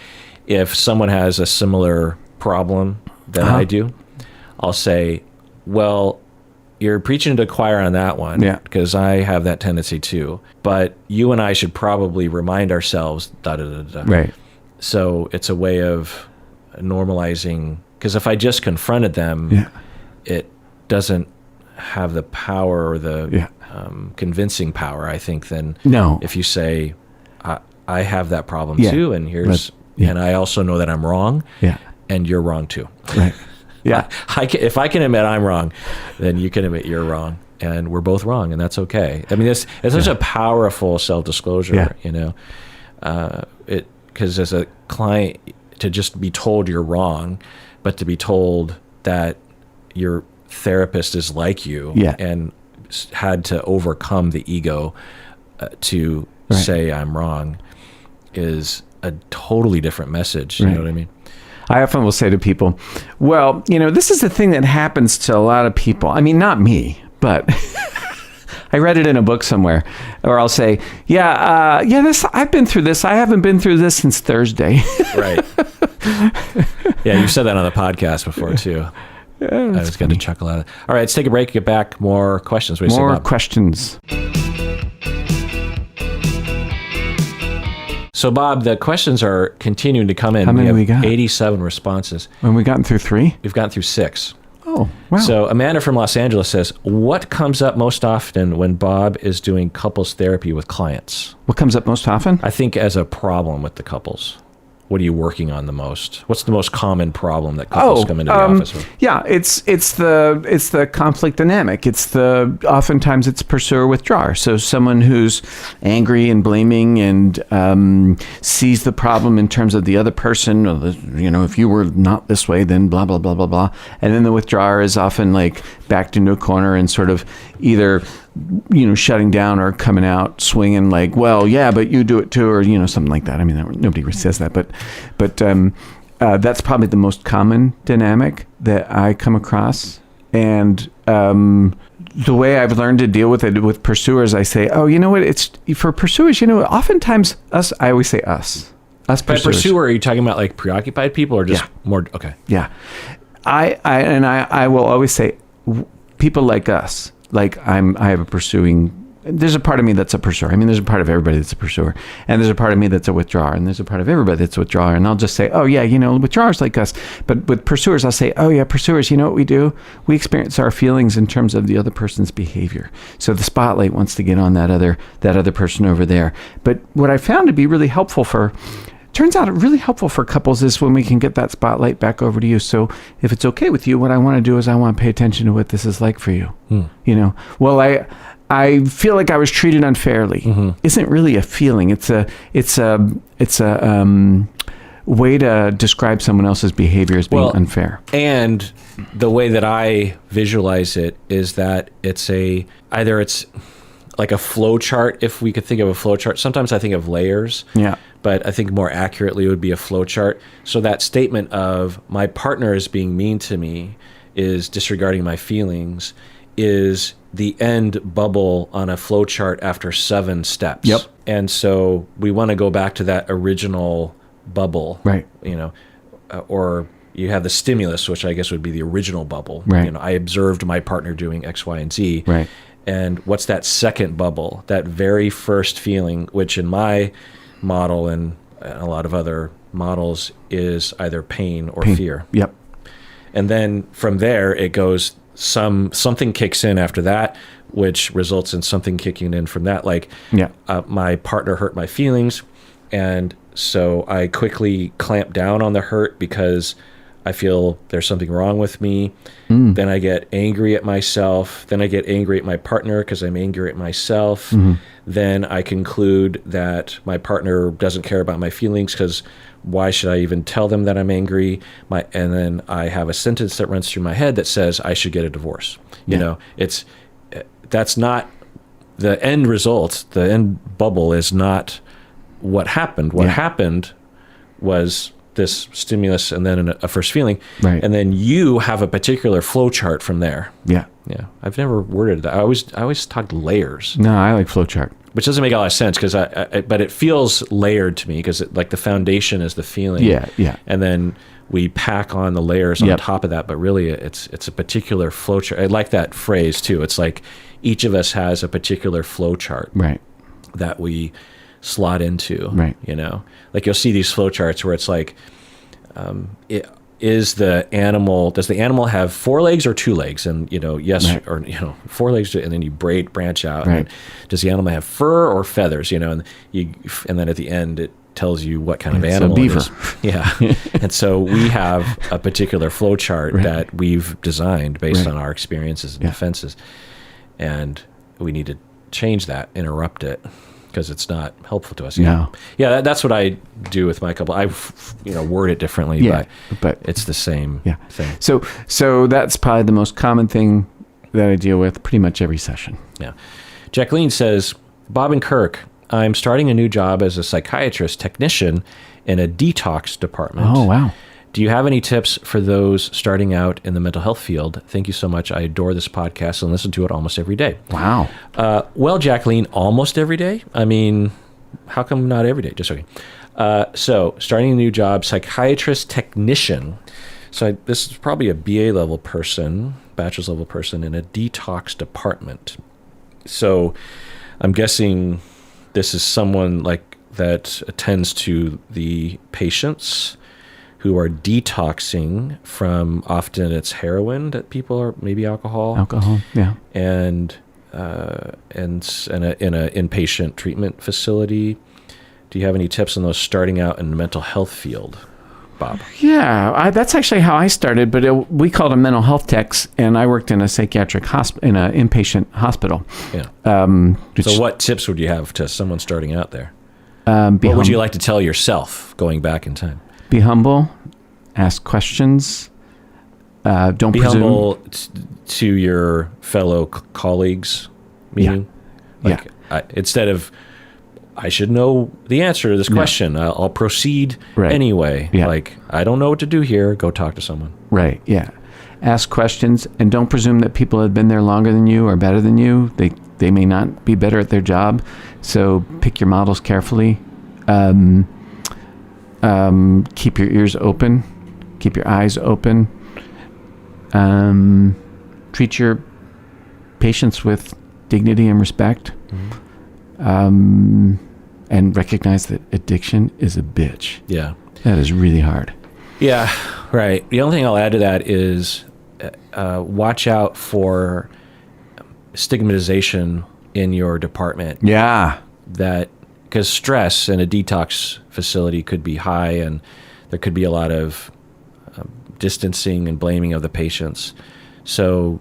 A: if someone has a similar problem that I do, I'll say, well, you're preaching to the choir on that one, because I have that tendency too. But you and I should probably remind ourselves, da-da-da-da. Right. So it's a way of normalizing, because if I just confronted them, it doesn't have the power or the convincing power, I think, than if you say, I have that problem too, and and I also know that I'm wrong, and you're wrong too.
B: Right. Yeah.
A: If I can admit I'm wrong, then you can admit you're wrong. And we're both wrong, and that's okay. I mean, it's such a powerful self-disclosure, because as a client, to just be told you're wrong, but to be told that your therapist is like you and had to overcome the ego to say I'm wrong is a totally different message. You know what I mean?
B: I often will say to people, well, this is the thing that happens to a lot of people. I mean, not me, but I read it in a book somewhere. Or I'll say, I've been through this. I haven't been through this since Thursday.
A: Right. Yeah, you've said that on the podcast before, too.
B: Yeah,
A: I was going to chuckle at it. All right, let's take a break, get back. More questions. What do you say, Bob?
B: Questions.
A: So, Bob, the questions are continuing to come in.
B: How many we got?
A: 87 responses.
B: When we gotten through 3?
A: We've gotten through 6.
B: Oh, wow.
A: So Amanda from Los Angeles says, what comes up most often when Bob is doing couples therapy with clients?
B: What comes up most often?
A: I think as a problem with the couples. What are you working on the most? What's the most common problem that couples come into the office with?
B: Yeah, it's the conflict dynamic. Oftentimes it's pursuer withdrawer. So someone who's angry and blaming and sees the problem in terms of the other person. If you were not this way, then blah blah blah blah blah. And then the withdrawer is often like backed into a corner and sort of either shutting down or coming out swinging like, well, yeah, but you do it too, or something like that. I mean, nobody says that, but that's probably the most common dynamic that I come across. And the way I've learned to deal with it with pursuers, I say, oh, you know what? It's for pursuers. Oftentimes us. I always say us. Us
A: By
B: pursuers.
A: pursuer, are you talking about like preoccupied people or just more? Okay.
B: Yeah, I will always say people like us. Like I have a pursuing. There's a part of me that's a pursuer. I mean, there's a part of everybody that's a pursuer, and there's a part of me that's a withdrawer, and there's a part of everybody that's a withdrawer. And I'll just say, oh yeah, withdrawers like us. But with pursuers, I'll say, oh yeah, pursuers. You know what we do? We experience our feelings in terms of the other person's behavior. So the spotlight wants to get on that other person over there. But what I found to be really helpful turns out really helpful for couples is when we can get that spotlight back over to you. So if it's okay with you, what I want to do is I want to pay attention to what this is like for you. Well, I feel like I was treated unfairly. Isn't really a feeling. It's a way to describe someone else's behavior as being unfair.
A: And the way that I visualize it is that it's like a flow chart. If we could think of a flow chart, sometimes I think of layers.
B: Yeah.
A: But I think more accurately it would be a flow chart. So that statement of my partner is being mean to me, is disregarding my feelings, is the end bubble on a flow chart after 7 steps.
B: Yep.
A: And so we want to go back to that original bubble.
B: Right.
A: Or you have the stimulus, which I guess would be the original bubble.
B: Right.
A: I observed my partner doing X, Y, and Z.
B: Right.
A: And what's that second bubble? That very first feeling, which in my model and a lot of other models is either pain or fear.
B: Yep.
A: And then from there it goes, something kicks in after that, which results in something kicking in from that. Like my partner hurt my feelings, and so I quickly clamp down on the hurt because I feel there's something wrong with me. Then I get angry at myself. Then I get angry at my partner because I'm angry at myself. Then I conclude that my partner doesn't care about my feelings because why should I even tell them that I'm angry? And then I have a sentence that runs through my head that says I should get a divorce. That's not the end result. The end bubble is not what happened. What happened was this stimulus and then a first feeling.
B: Right.
A: And then you have a particular flow chart from there.
B: Yeah.
A: Yeah. I've never worded that. I always talked layers.
B: No, I like flow chart.
A: Which doesn't make a lot of sense because but it feels layered to me because like the foundation is the feeling.
B: Yeah. Yeah.
A: And then we pack on the layers on top of that, but really it's a particular flow chart. I like that phrase too. It's like each of us has a particular flow chart.
B: Right.
A: That we slot into.
B: Right.
A: Like you'll see these flow charts where it's like, does the animal have 4 legs or 2 legs? And, yes, right. Or, 4 legs, and then you branch out.
B: Right.
A: And does the animal have fur or feathers? And then at the end, it tells you what kind of
B: It's a
A: animal
B: beaver.
A: it is. Yeah. And so we have a particular flow chart that we've designed based on our experiences and defenses. And we need to change that, interrupt it, because it's not helpful to us.
B: No.
A: Yeah, that's what I do with my couple. I word it differently, but it's the same thing.
B: So that's probably the most common thing that I deal with pretty much every session.
A: Yeah. Jacqueline says, Bob and Kirk, I'm starting a new job as a psychiatrist technician in a detox department.
B: Oh, wow.
A: Do you have any tips for those starting out in the mental health field? Thank you so much. I adore this podcast and listen to it almost every day.
B: Wow.
A: Well, Jacqueline, almost every day? I mean, how come not every day? Just joking. So, starting a new job, psychiatrist technician. So this is probably a BA level person, bachelor's level person in a detox department. So I'm guessing this is someone like that attends to the patients who are detoxing from, often it's heroin that people are, maybe alcohol.
B: Yeah.
A: And in an inpatient treatment facility. Do you have any tips on those starting out in the mental health field, Bob?
B: Yeah, that's actually how I started, but we called them mental health techs, and I worked in a psychiatric in an inpatient hospital.
A: Yeah. So what tips would you have to someone starting out there? What would you like to tell yourself going back in time?
B: Be humble, ask questions, don't
A: be
B: presume.
A: Humble to your fellow colleagues, meaning? Instead of, I should know the answer to this question. I'll proceed anyway. Yeah. Like, I don't know what to do here. Go talk to someone.
B: Right, yeah. Ask questions, and don't presume that people have been there longer than you or better than you. They may not be better at their job, so pick your models carefully. Keep your ears open. Keep your eyes open. Treat your patients with dignity and respect. Mm-hmm. And recognize that addiction is a bitch.
A: Yeah.
B: That is really hard.
A: Yeah, right. The only thing I'll add to that is watch out for stigmatization in your department.
B: Yeah.
A: Because stress in a detox facility could be high, and there could be a lot of distancing and blaming of the patients. So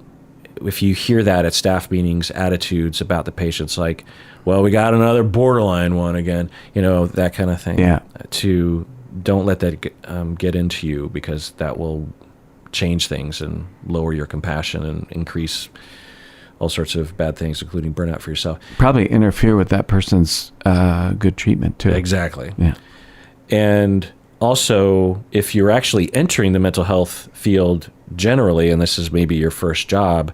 A: if you hear that at staff meetings, attitudes about the patients like, well, we got another borderline one again, that kind of thing.
B: Yeah.
A: Don't let that get into you, because that will change things and lower your compassion and increase all sorts of bad things, including burnout for yourself.
B: Probably interfere with that person's good treatment too.
A: Exactly.
B: Yeah.
A: And also, if you're actually entering the mental health field generally, and this is maybe your first job,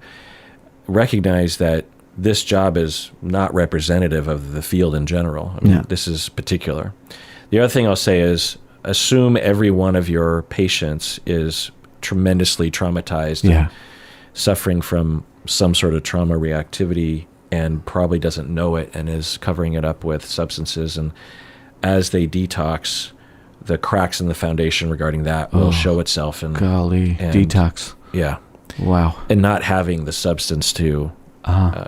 A: recognize that this job is not representative of the field in general. I mean, this is particular. The other thing I'll say is assume every one of your patients is tremendously traumatized and suffering from some sort of trauma reactivity and probably doesn't know it and is covering it up with substances. And as they detox, the cracks in the foundation regarding that will show itself. And
B: detox.
A: Yeah.
B: Wow.
A: And not having the substance to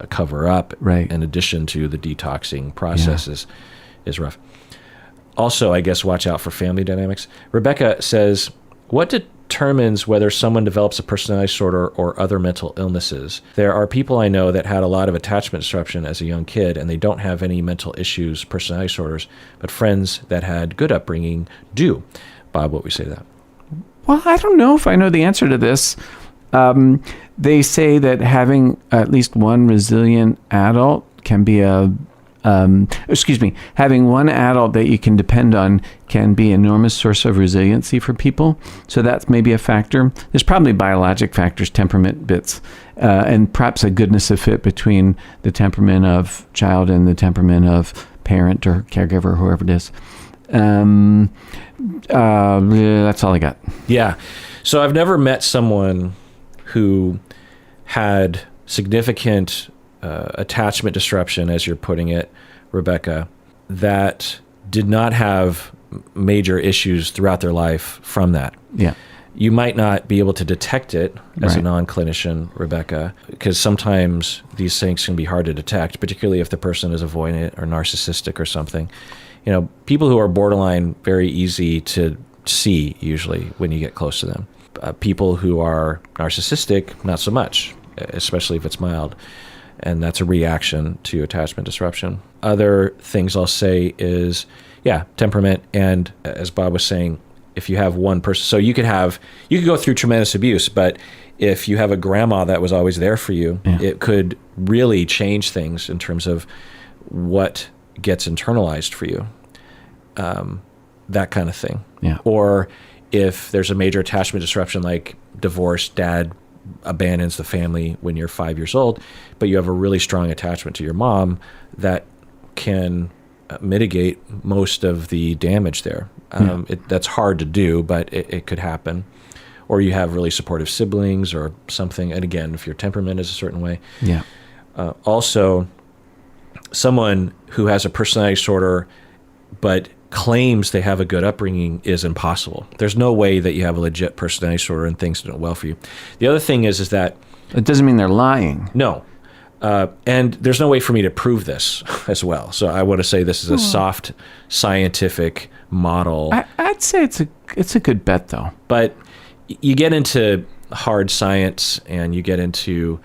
A: cover up in addition to the detoxing process is rough. Also, I guess, watch out for family dynamics. Rebecca says, what determines whether someone develops a personality disorder or other mental illnesses? There are people I know that had a lot of attachment disruption as a young kid, and they don't have any mental issues, personality disorders, but friends that had good upbringing do. Bob, what would we say to that?
B: Well, I don't know if I know the answer to this. They say that having at least one resilient adult can be having one adult that you can depend on can be an enormous source of resiliency for people. So that's maybe a factor. There's probably biologic factors, temperament bits, and perhaps a goodness of fit between the temperament of child and the temperament of parent or caregiver, whoever it is. That's all I got.
A: Yeah. So I've never met someone who had significant attachment disruption, as you're putting it, Rebecca, that did not have major issues throughout their life from that.
B: Yeah.
A: You might not be able to detect it as a non-clinician, Rebecca, because sometimes these things can be hard to detect, particularly if the person is avoidant or narcissistic or something. people who are borderline, very easy to see usually when you get close to them. People who are narcissistic, not so much, especially if it's mild. And that's a reaction to attachment disruption. Other things I'll say is, temperament. And as Bob was saying, if you have one person, so you could go through tremendous abuse, but if you have a grandma that was always there for you, it could really change things in terms of what gets internalized for you. That kind of thing.
B: Yeah.
A: Or if there's a major attachment disruption like divorce, dad abandons the family when you're 5 years old, but you have a really strong attachment to your mom, that can mitigate most of the damage there. That's hard to do, but it could happen. Or you have really supportive siblings or something. And again, if your temperament is a certain way.
B: Yeah.
A: Also, someone who has a personality disorder but claims they have a good upbringing is impossible. There's no way that you have a legit personality disorder and things don't well for you. The other thing is that...
B: It doesn't mean they're lying.
A: No. And there's no way for me to prove this as well. So I want to say this is a soft scientific model.
B: I'd say it's a good bet, though.
A: But you get into hard science and you get into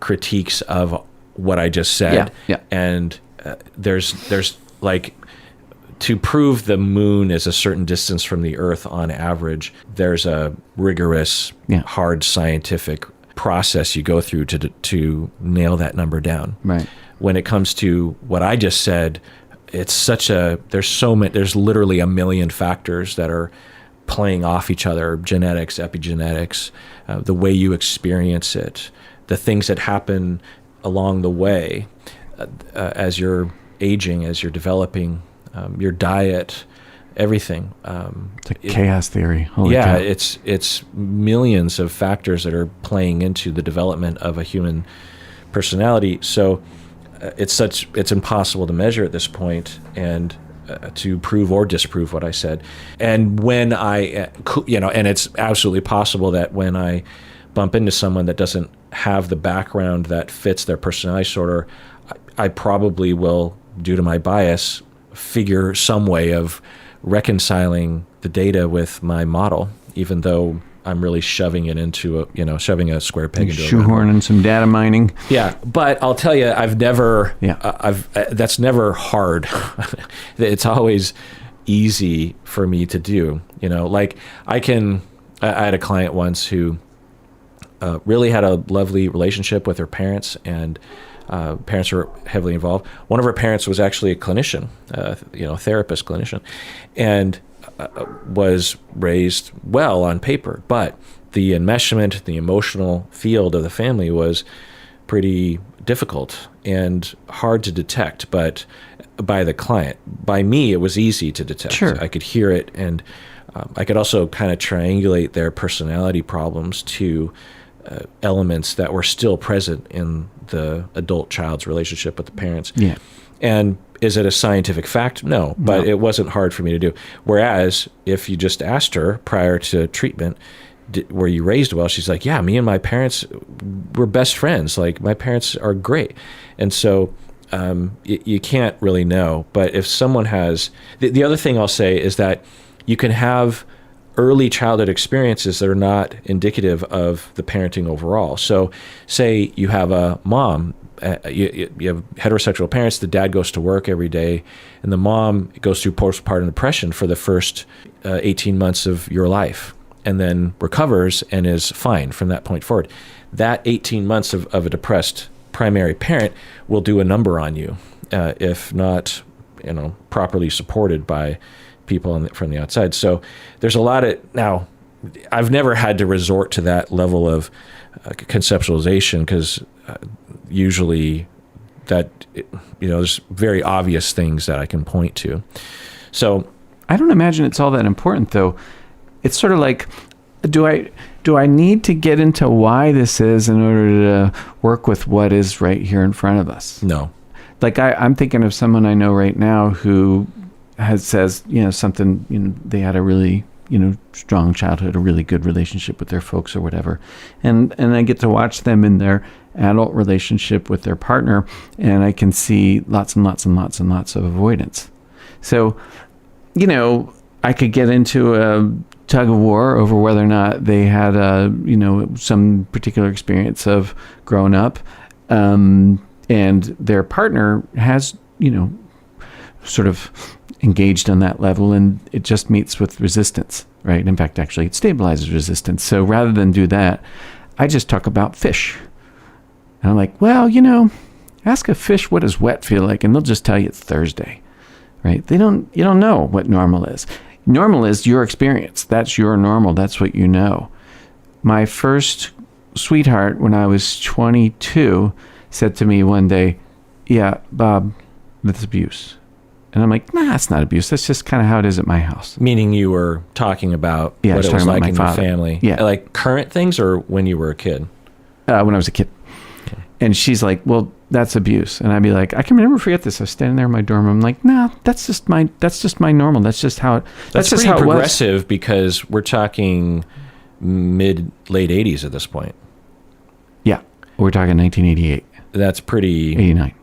A: critiques of what I just said.
B: Yeah.
A: And there's like... To prove the moon is a certain distance from the Earth on average, there's a rigorous, hard scientific process you go through to nail that number down.
B: Right.
A: When it comes to what I just said, there's literally a million factors that are playing off each other: genetics, epigenetics, the way you experience it, the things that happen along the way as you're aging, as you're developing. Your diet, everything.
B: It's a chaos theory. Holy cow.
A: It's millions of factors that are playing into the development of a human personality. So it's impossible to measure at this point, and to prove or disprove what I said. And when and it's absolutely possible that when I bump into someone that doesn't have the background that fits their personality disorder, I probably will, due to my bias, figure some way of reconciling the data with my model, even though I'm really shoving it into shoving a square peg into a round hole.
B: Shoehorning some data mining.
A: Yeah, but I'll tell you, that's never hard. It's always easy for me to do. Like I had a client once who really had a lovely relationship with her parents, and parents were heavily involved. One of her parents was actually a clinician, therapist clinician, and was raised well on paper. But the enmeshment, the emotional field of the family was pretty difficult and hard to detect, but by the client. By me, it was easy to detect.
B: Sure.
A: I could hear it, and I could also kind of triangulate their personality problems to elements that were still present in the adult-child's relationship with the parents. Yeah. And is it a scientific fact? No, but it wasn't hard for me to do. Whereas if you just asked her prior to treatment, were you raised well? She's like, yeah, me and my parents were best friends. Like, my parents are great. And so you can't really know. But if someone has... The other thing I'll say is that you can have early childhood experiences that are not indicative of the parenting overall. So say you have a mom, you have heterosexual parents, the dad goes to work every day, and the mom goes through postpartum depression for the first 18 months of your life, and then recovers and is fine from that point forward. That 18 months of a depressed primary parent will do a number on you, if not properly supported by people from the outside. So there's a lot of... Now, I've never had to resort to that level of conceptualization, because usually that, there's very obvious things that I can point to. So
B: I don't imagine it's all that important, though. It's sort of like, do I need to get into why this is in order to work with what is right here in front of us?
A: No.
B: Like I'm thinking of someone I know right now who says, something, they had a really, strong childhood, a really good relationship with their folks or whatever. And I get to watch them in their adult relationship with their partner, and I can see lots and lots and lots and lots of avoidance. So, I could get into a tug of war over whether or not they had some particular experience of growing up, and their partner has, sort of engaged on that level, and it just meets with resistance, right? In fact, actually, it stabilizes resistance. So rather than do that, I just talk about fish. And I'm like, well, ask a fish what does wet feel like, and they'll just tell you it's Thursday, right? You don't know what normal is. Normal is your experience. That's your normal. That's what you know. My first sweetheart, when I was 22, said to me one day, yeah, Bob, that's abuse. And I'm like, nah, it's not abuse. That's just kind of how it is at my house.
A: Meaning you were talking about what it was like in your family.
B: Yeah.
A: Like current things or when you were a kid?
B: When I was a kid. Okay. And she's like, well, that's abuse. And I'd be like, I can never forget this. I was standing there in my dorm room. I'm like, nah, that's just my normal. That's just how it
A: That's
B: just
A: pretty
B: how
A: progressive because we're talking late 80s at this point.
B: Yeah. We're talking 1988.
A: That's pretty
B: 89.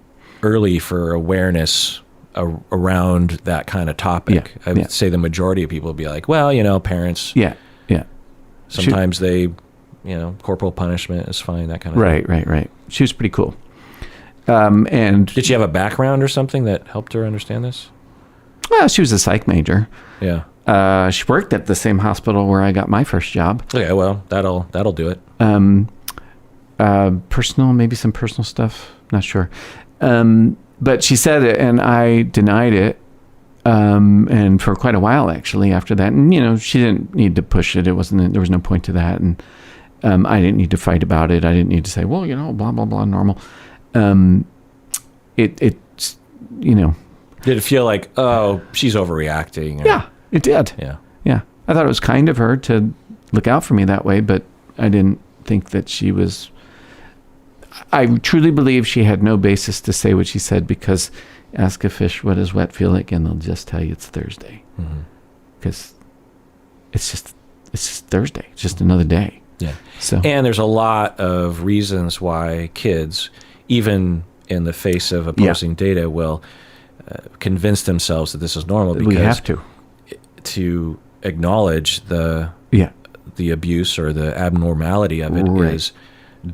A: Early for awareness around that kind of topic. I would say the majority of people would be like, well, parents.
B: Yeah.
A: Sometimes they, corporal punishment is fine, that kind of thing.
B: Right. She was pretty cool. And
A: did she have a background or something that helped her understand this?
B: Well, she was a psych major.
A: Yeah.
B: She worked at the same hospital where I got my first job.
A: Okay, well, that'll do it.
B: Maybe some personal stuff. Not sure. But she said it, and I denied it. And for quite a while, actually, after that. And, she didn't need to push it. There was no point to that. And I didn't need to fight about it. I didn't need to say, well, blah, blah, blah, normal. It's.
A: Did it feel like, oh, she's overreacting?
B: Yeah, it did.
A: Yeah.
B: I thought it was kind of her to look out for me that way, but I didn't think that she was. I truly believe she had no basis to say what she said because ask a fish what does wet feel like, and they'll just tell you it's Thursday. Because it's just Thursday. It's just another day.
A: Yeah.
B: So
A: and there's a lot of reasons why kids, even in the face of opposing data, will convince themselves that this is normal because
B: we have
A: to acknowledge the abuse or the abnormality of it is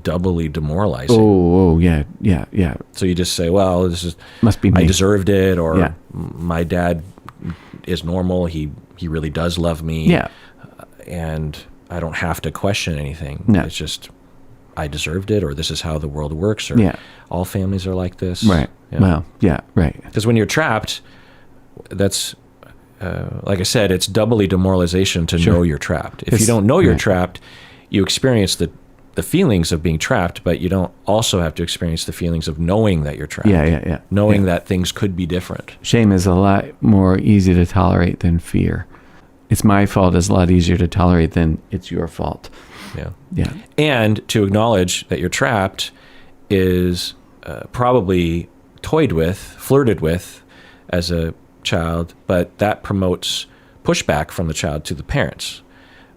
A: doubly demoralizing.
B: Oh, yeah.
A: So you just say, well, this
B: must be me.
A: I deserved it, or my dad is normal. He really does love me.
B: Yeah.
A: And I don't have to question anything.
B: No.
A: It's just I deserved it, or this is how the world works, or all families are like this.
B: Right.
A: Yeah.
B: Well, yeah, right.
A: Because when you're trapped, that's like I said, it's doubly demoralization to know you're trapped. If you don't know you're trapped, you experience the feelings of being trapped, but you don't also have to experience the feelings of knowing that you're trapped.
B: Yeah.
A: Knowing that things could be different.
B: Shame is a lot more easy to tolerate than fear. It's my fault is a lot easier to tolerate than it's your fault. Yeah.
A: And to acknowledge that you're trapped is probably toyed with, flirted with as a child, but that promotes pushback from the child to the parents,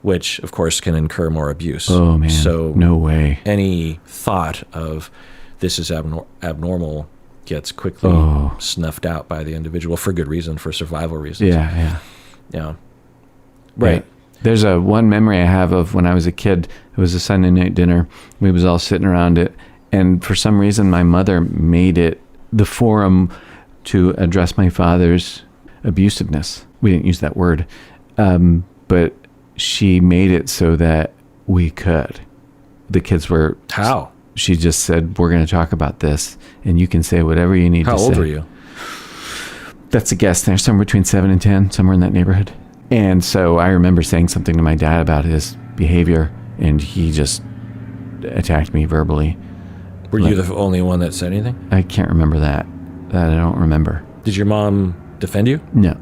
A: which of course can incur more abuse.
B: Oh man,
A: so
B: no way.
A: Any thought of this is abnormal gets quickly snuffed out by the individual for good reason, for survival reasons. Yeah. Right.
B: There's one memory I have of when I was a kid. It was a Sunday night dinner. We was all sitting around it, and for some reason my mother made it the forum to address my father's abusiveness. We didn't use that word, but she made it so that we could. The kids were...
A: How?
B: She just said, we're going to talk about this, and you can say whatever you need to say.
A: How old were you?
B: That's a guess. There, somewhere between 7 and 10, somewhere in that neighborhood. And so I remember saying something to my dad about his behavior, and he just attacked me verbally.
A: Were you the only one that said anything?
B: I can't remember that. That I don't remember.
A: Did your mom defend you?
B: No.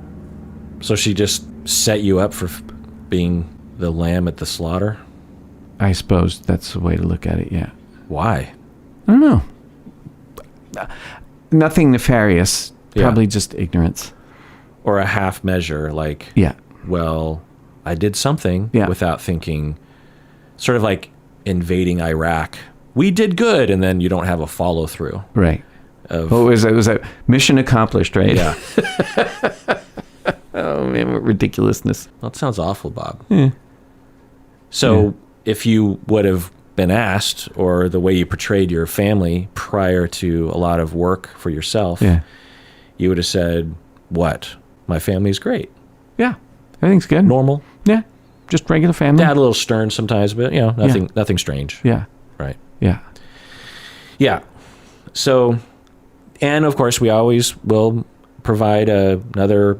A: So she just set you up for being the lamb at the slaughter?
B: I suppose that's the way to look at it, yeah.
A: Why?
B: I don't know. Nothing nefarious. Probably just ignorance.
A: Or a half measure, like...
B: Yeah.
A: Well, I did something without thinking, sort of like invading Iraq. We did good, and then you don't have a follow through.
B: Right. What was it? Was that mission accomplished, right?
A: Yeah.
B: Oh man, what ridiculousness.
A: Well, it sounds awful, Bob.
B: Yeah.
A: So if you would have been asked, or the way you portrayed your family prior to a lot of work for yourself,
B: Yeah.
A: you would have said, what? My family's great.
B: Yeah. Everything's good.
A: Normal.
B: Yeah. Just regular family.
A: Dad a little stern sometimes, but nothing strange.
B: Yeah.
A: Right.
B: Yeah.
A: Yeah. So, and of course, we always will provide another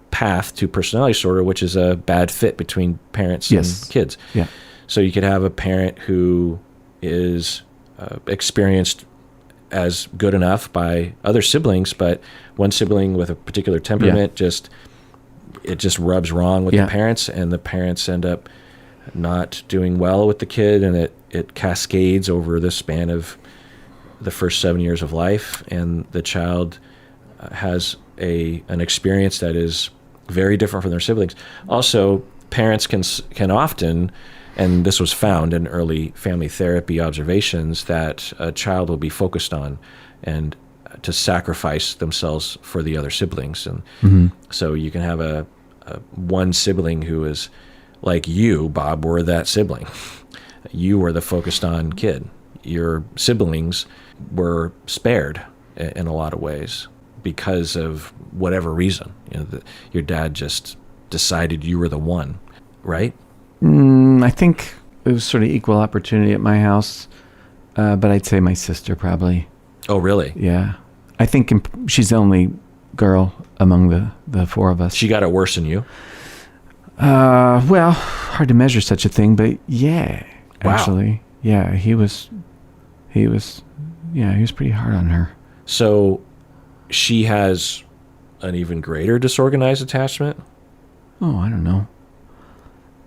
A: path to personality disorder, which is a bad fit between parents and kids.
B: Yeah.
A: So you could have a parent who is experienced as good enough by other siblings, but one sibling with a particular temperament it just rubs wrong with the parents, and the parents end up not doing well with the kid, and it cascades over the span of the first 7 years of life, and the child has an experience that is very different from their siblings. Also, parents can often, and this was found in early family therapy observations, that a child will be focused on and to sacrifice themselves for the other siblings. And so you can have a one sibling who is like you, Bob, were that sibling. You were the focused on kid. Your siblings were spared in a lot of ways because of whatever reason. Your dad just decided you were the one, right?
B: I think it was sort of equal opportunity at my house, but I'd say my sister probably.
A: Oh, really?
B: Yeah. I think she's the only girl among the four of us.
A: She got it worse than you?
B: Well, hard to measure such a thing, but yeah, actually. Yeah, he was pretty hard on her.
A: So she has an even greater disorganized attachment?
B: Oh, I don't know.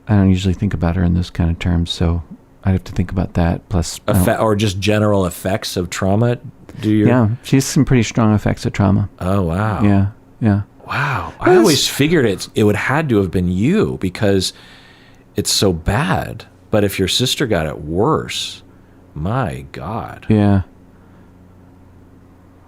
B: I don't usually think about her in those kind of terms, so I'd have to think about that. Plus,
A: or just general effects of trauma?
B: Yeah, she has some pretty strong effects of trauma.
A: Oh, wow.
B: Yeah.
A: Wow. I always figured it would had to have been you because it's so bad. But if your sister got it worse, my God.
B: Yeah.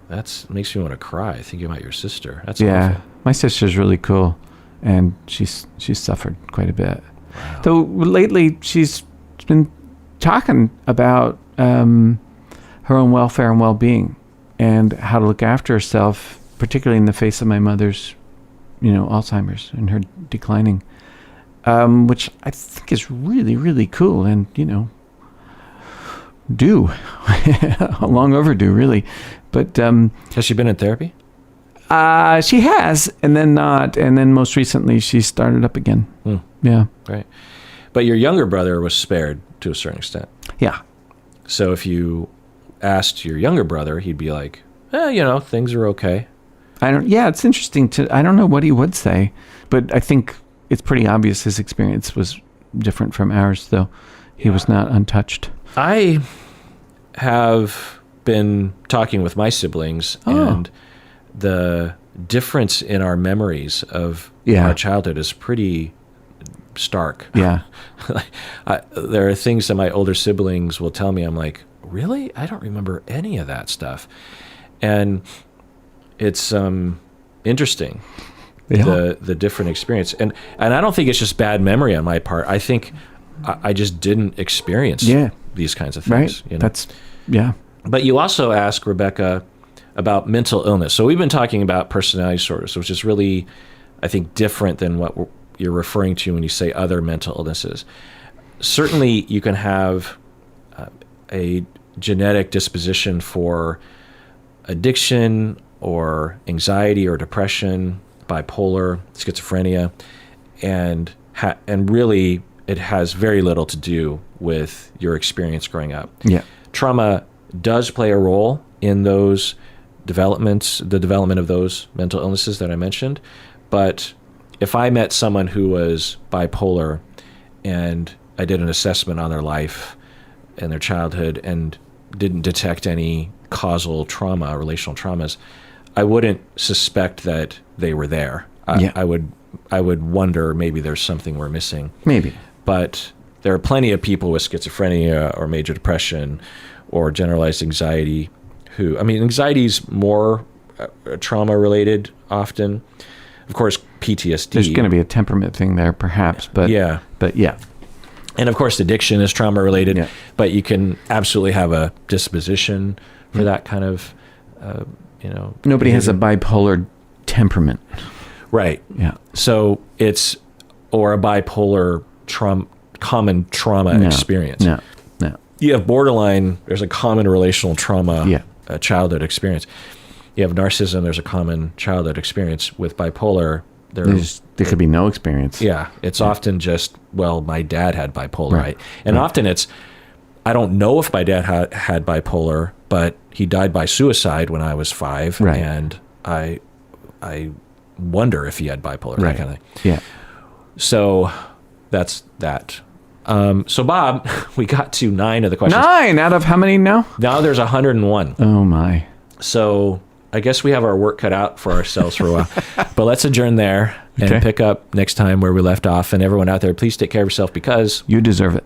A: That makes me want to cry thinking about your sister. That's
B: awful. My sister's really cool, and she's suffered quite a bit.
A: Wow.
B: Though lately she's been talking about her own welfare and well-being and how to look after herself, particularly in the face of my mother's, Alzheimer's and her declining, which I think is really, really cool and, long overdue, really. But
A: has she been in therapy?
B: She has, and then not, and then most recently she started up again. Yeah.
A: Right. But your younger brother was spared to a certain extent.
B: Yeah.
A: So if you asked your younger brother, he'd be like, things are okay.
B: It's interesting I don't know what he would say, but I think it's pretty obvious his experience was different from ours, though. He was not untouched.
A: I have been talking with my siblings, and the difference in our memories of our childhood is pretty stark.
B: Yeah.
A: There are things that my older siblings will tell me. I'm like, really? I don't remember any of that stuff. And it's interesting, the different experience. And I don't think it's just bad memory on my part. I think I just didn't experience these kinds of things.
B: Right.
A: But you also asked, Rebecca, about mental illness. So we've been talking about personality disorders, which is really, I think, different than what you're referring to when you say other mental illnesses. Certainly, you can have a genetic disposition for addiction or anxiety or depression, bipolar, schizophrenia, and really it has very little to do with your experience growing up.
B: Yeah.
A: Trauma does play a role in those developments, the development of those mental illnesses that I mentioned. But if I met someone who was bipolar and I did an assessment on their life and their childhood and didn't detect any causal trauma, relational traumas, I wouldn't suspect that they were there. I would wonder maybe there's something we're missing.
B: Maybe.
A: But there are plenty of people with schizophrenia or major depression or generalized anxiety who, I mean, anxiety's more trauma related often. Of course, PTSD.
B: There's going to be a temperament thing there, perhaps, but
A: yeah. And of course, addiction is trauma related,
B: Yeah.
A: but you can absolutely have a disposition for that kind of,
B: nobody has a bipolar temperament.
A: Right.
B: Yeah.
A: So or a bipolar common trauma experience.
B: No.
A: You have borderline, there's a common relational trauma,
B: Yeah.
A: Childhood experience. You have narcissism, there's a common childhood experience. With bipolar, there
B: could be no experience.
A: Yeah, it's often just, well, my dad had bipolar, right? And often it's, I don't know if my dad had bipolar, but he died by suicide when I was 5,
B: Right.
A: and I wonder if he had bipolar,
B: Right.
A: that kind of thing.
B: Yeah.
A: So that's that. So Bob, we got to 9 of the questions.
B: 9 out of how many now?
A: Now there's 101.
B: Oh my.
A: So I guess we have our work cut out for ourselves for a while. But let's adjourn there and
B: Okay.
A: pick up next time where we left off. And everyone out there, please take care of yourself, because
B: You deserve it.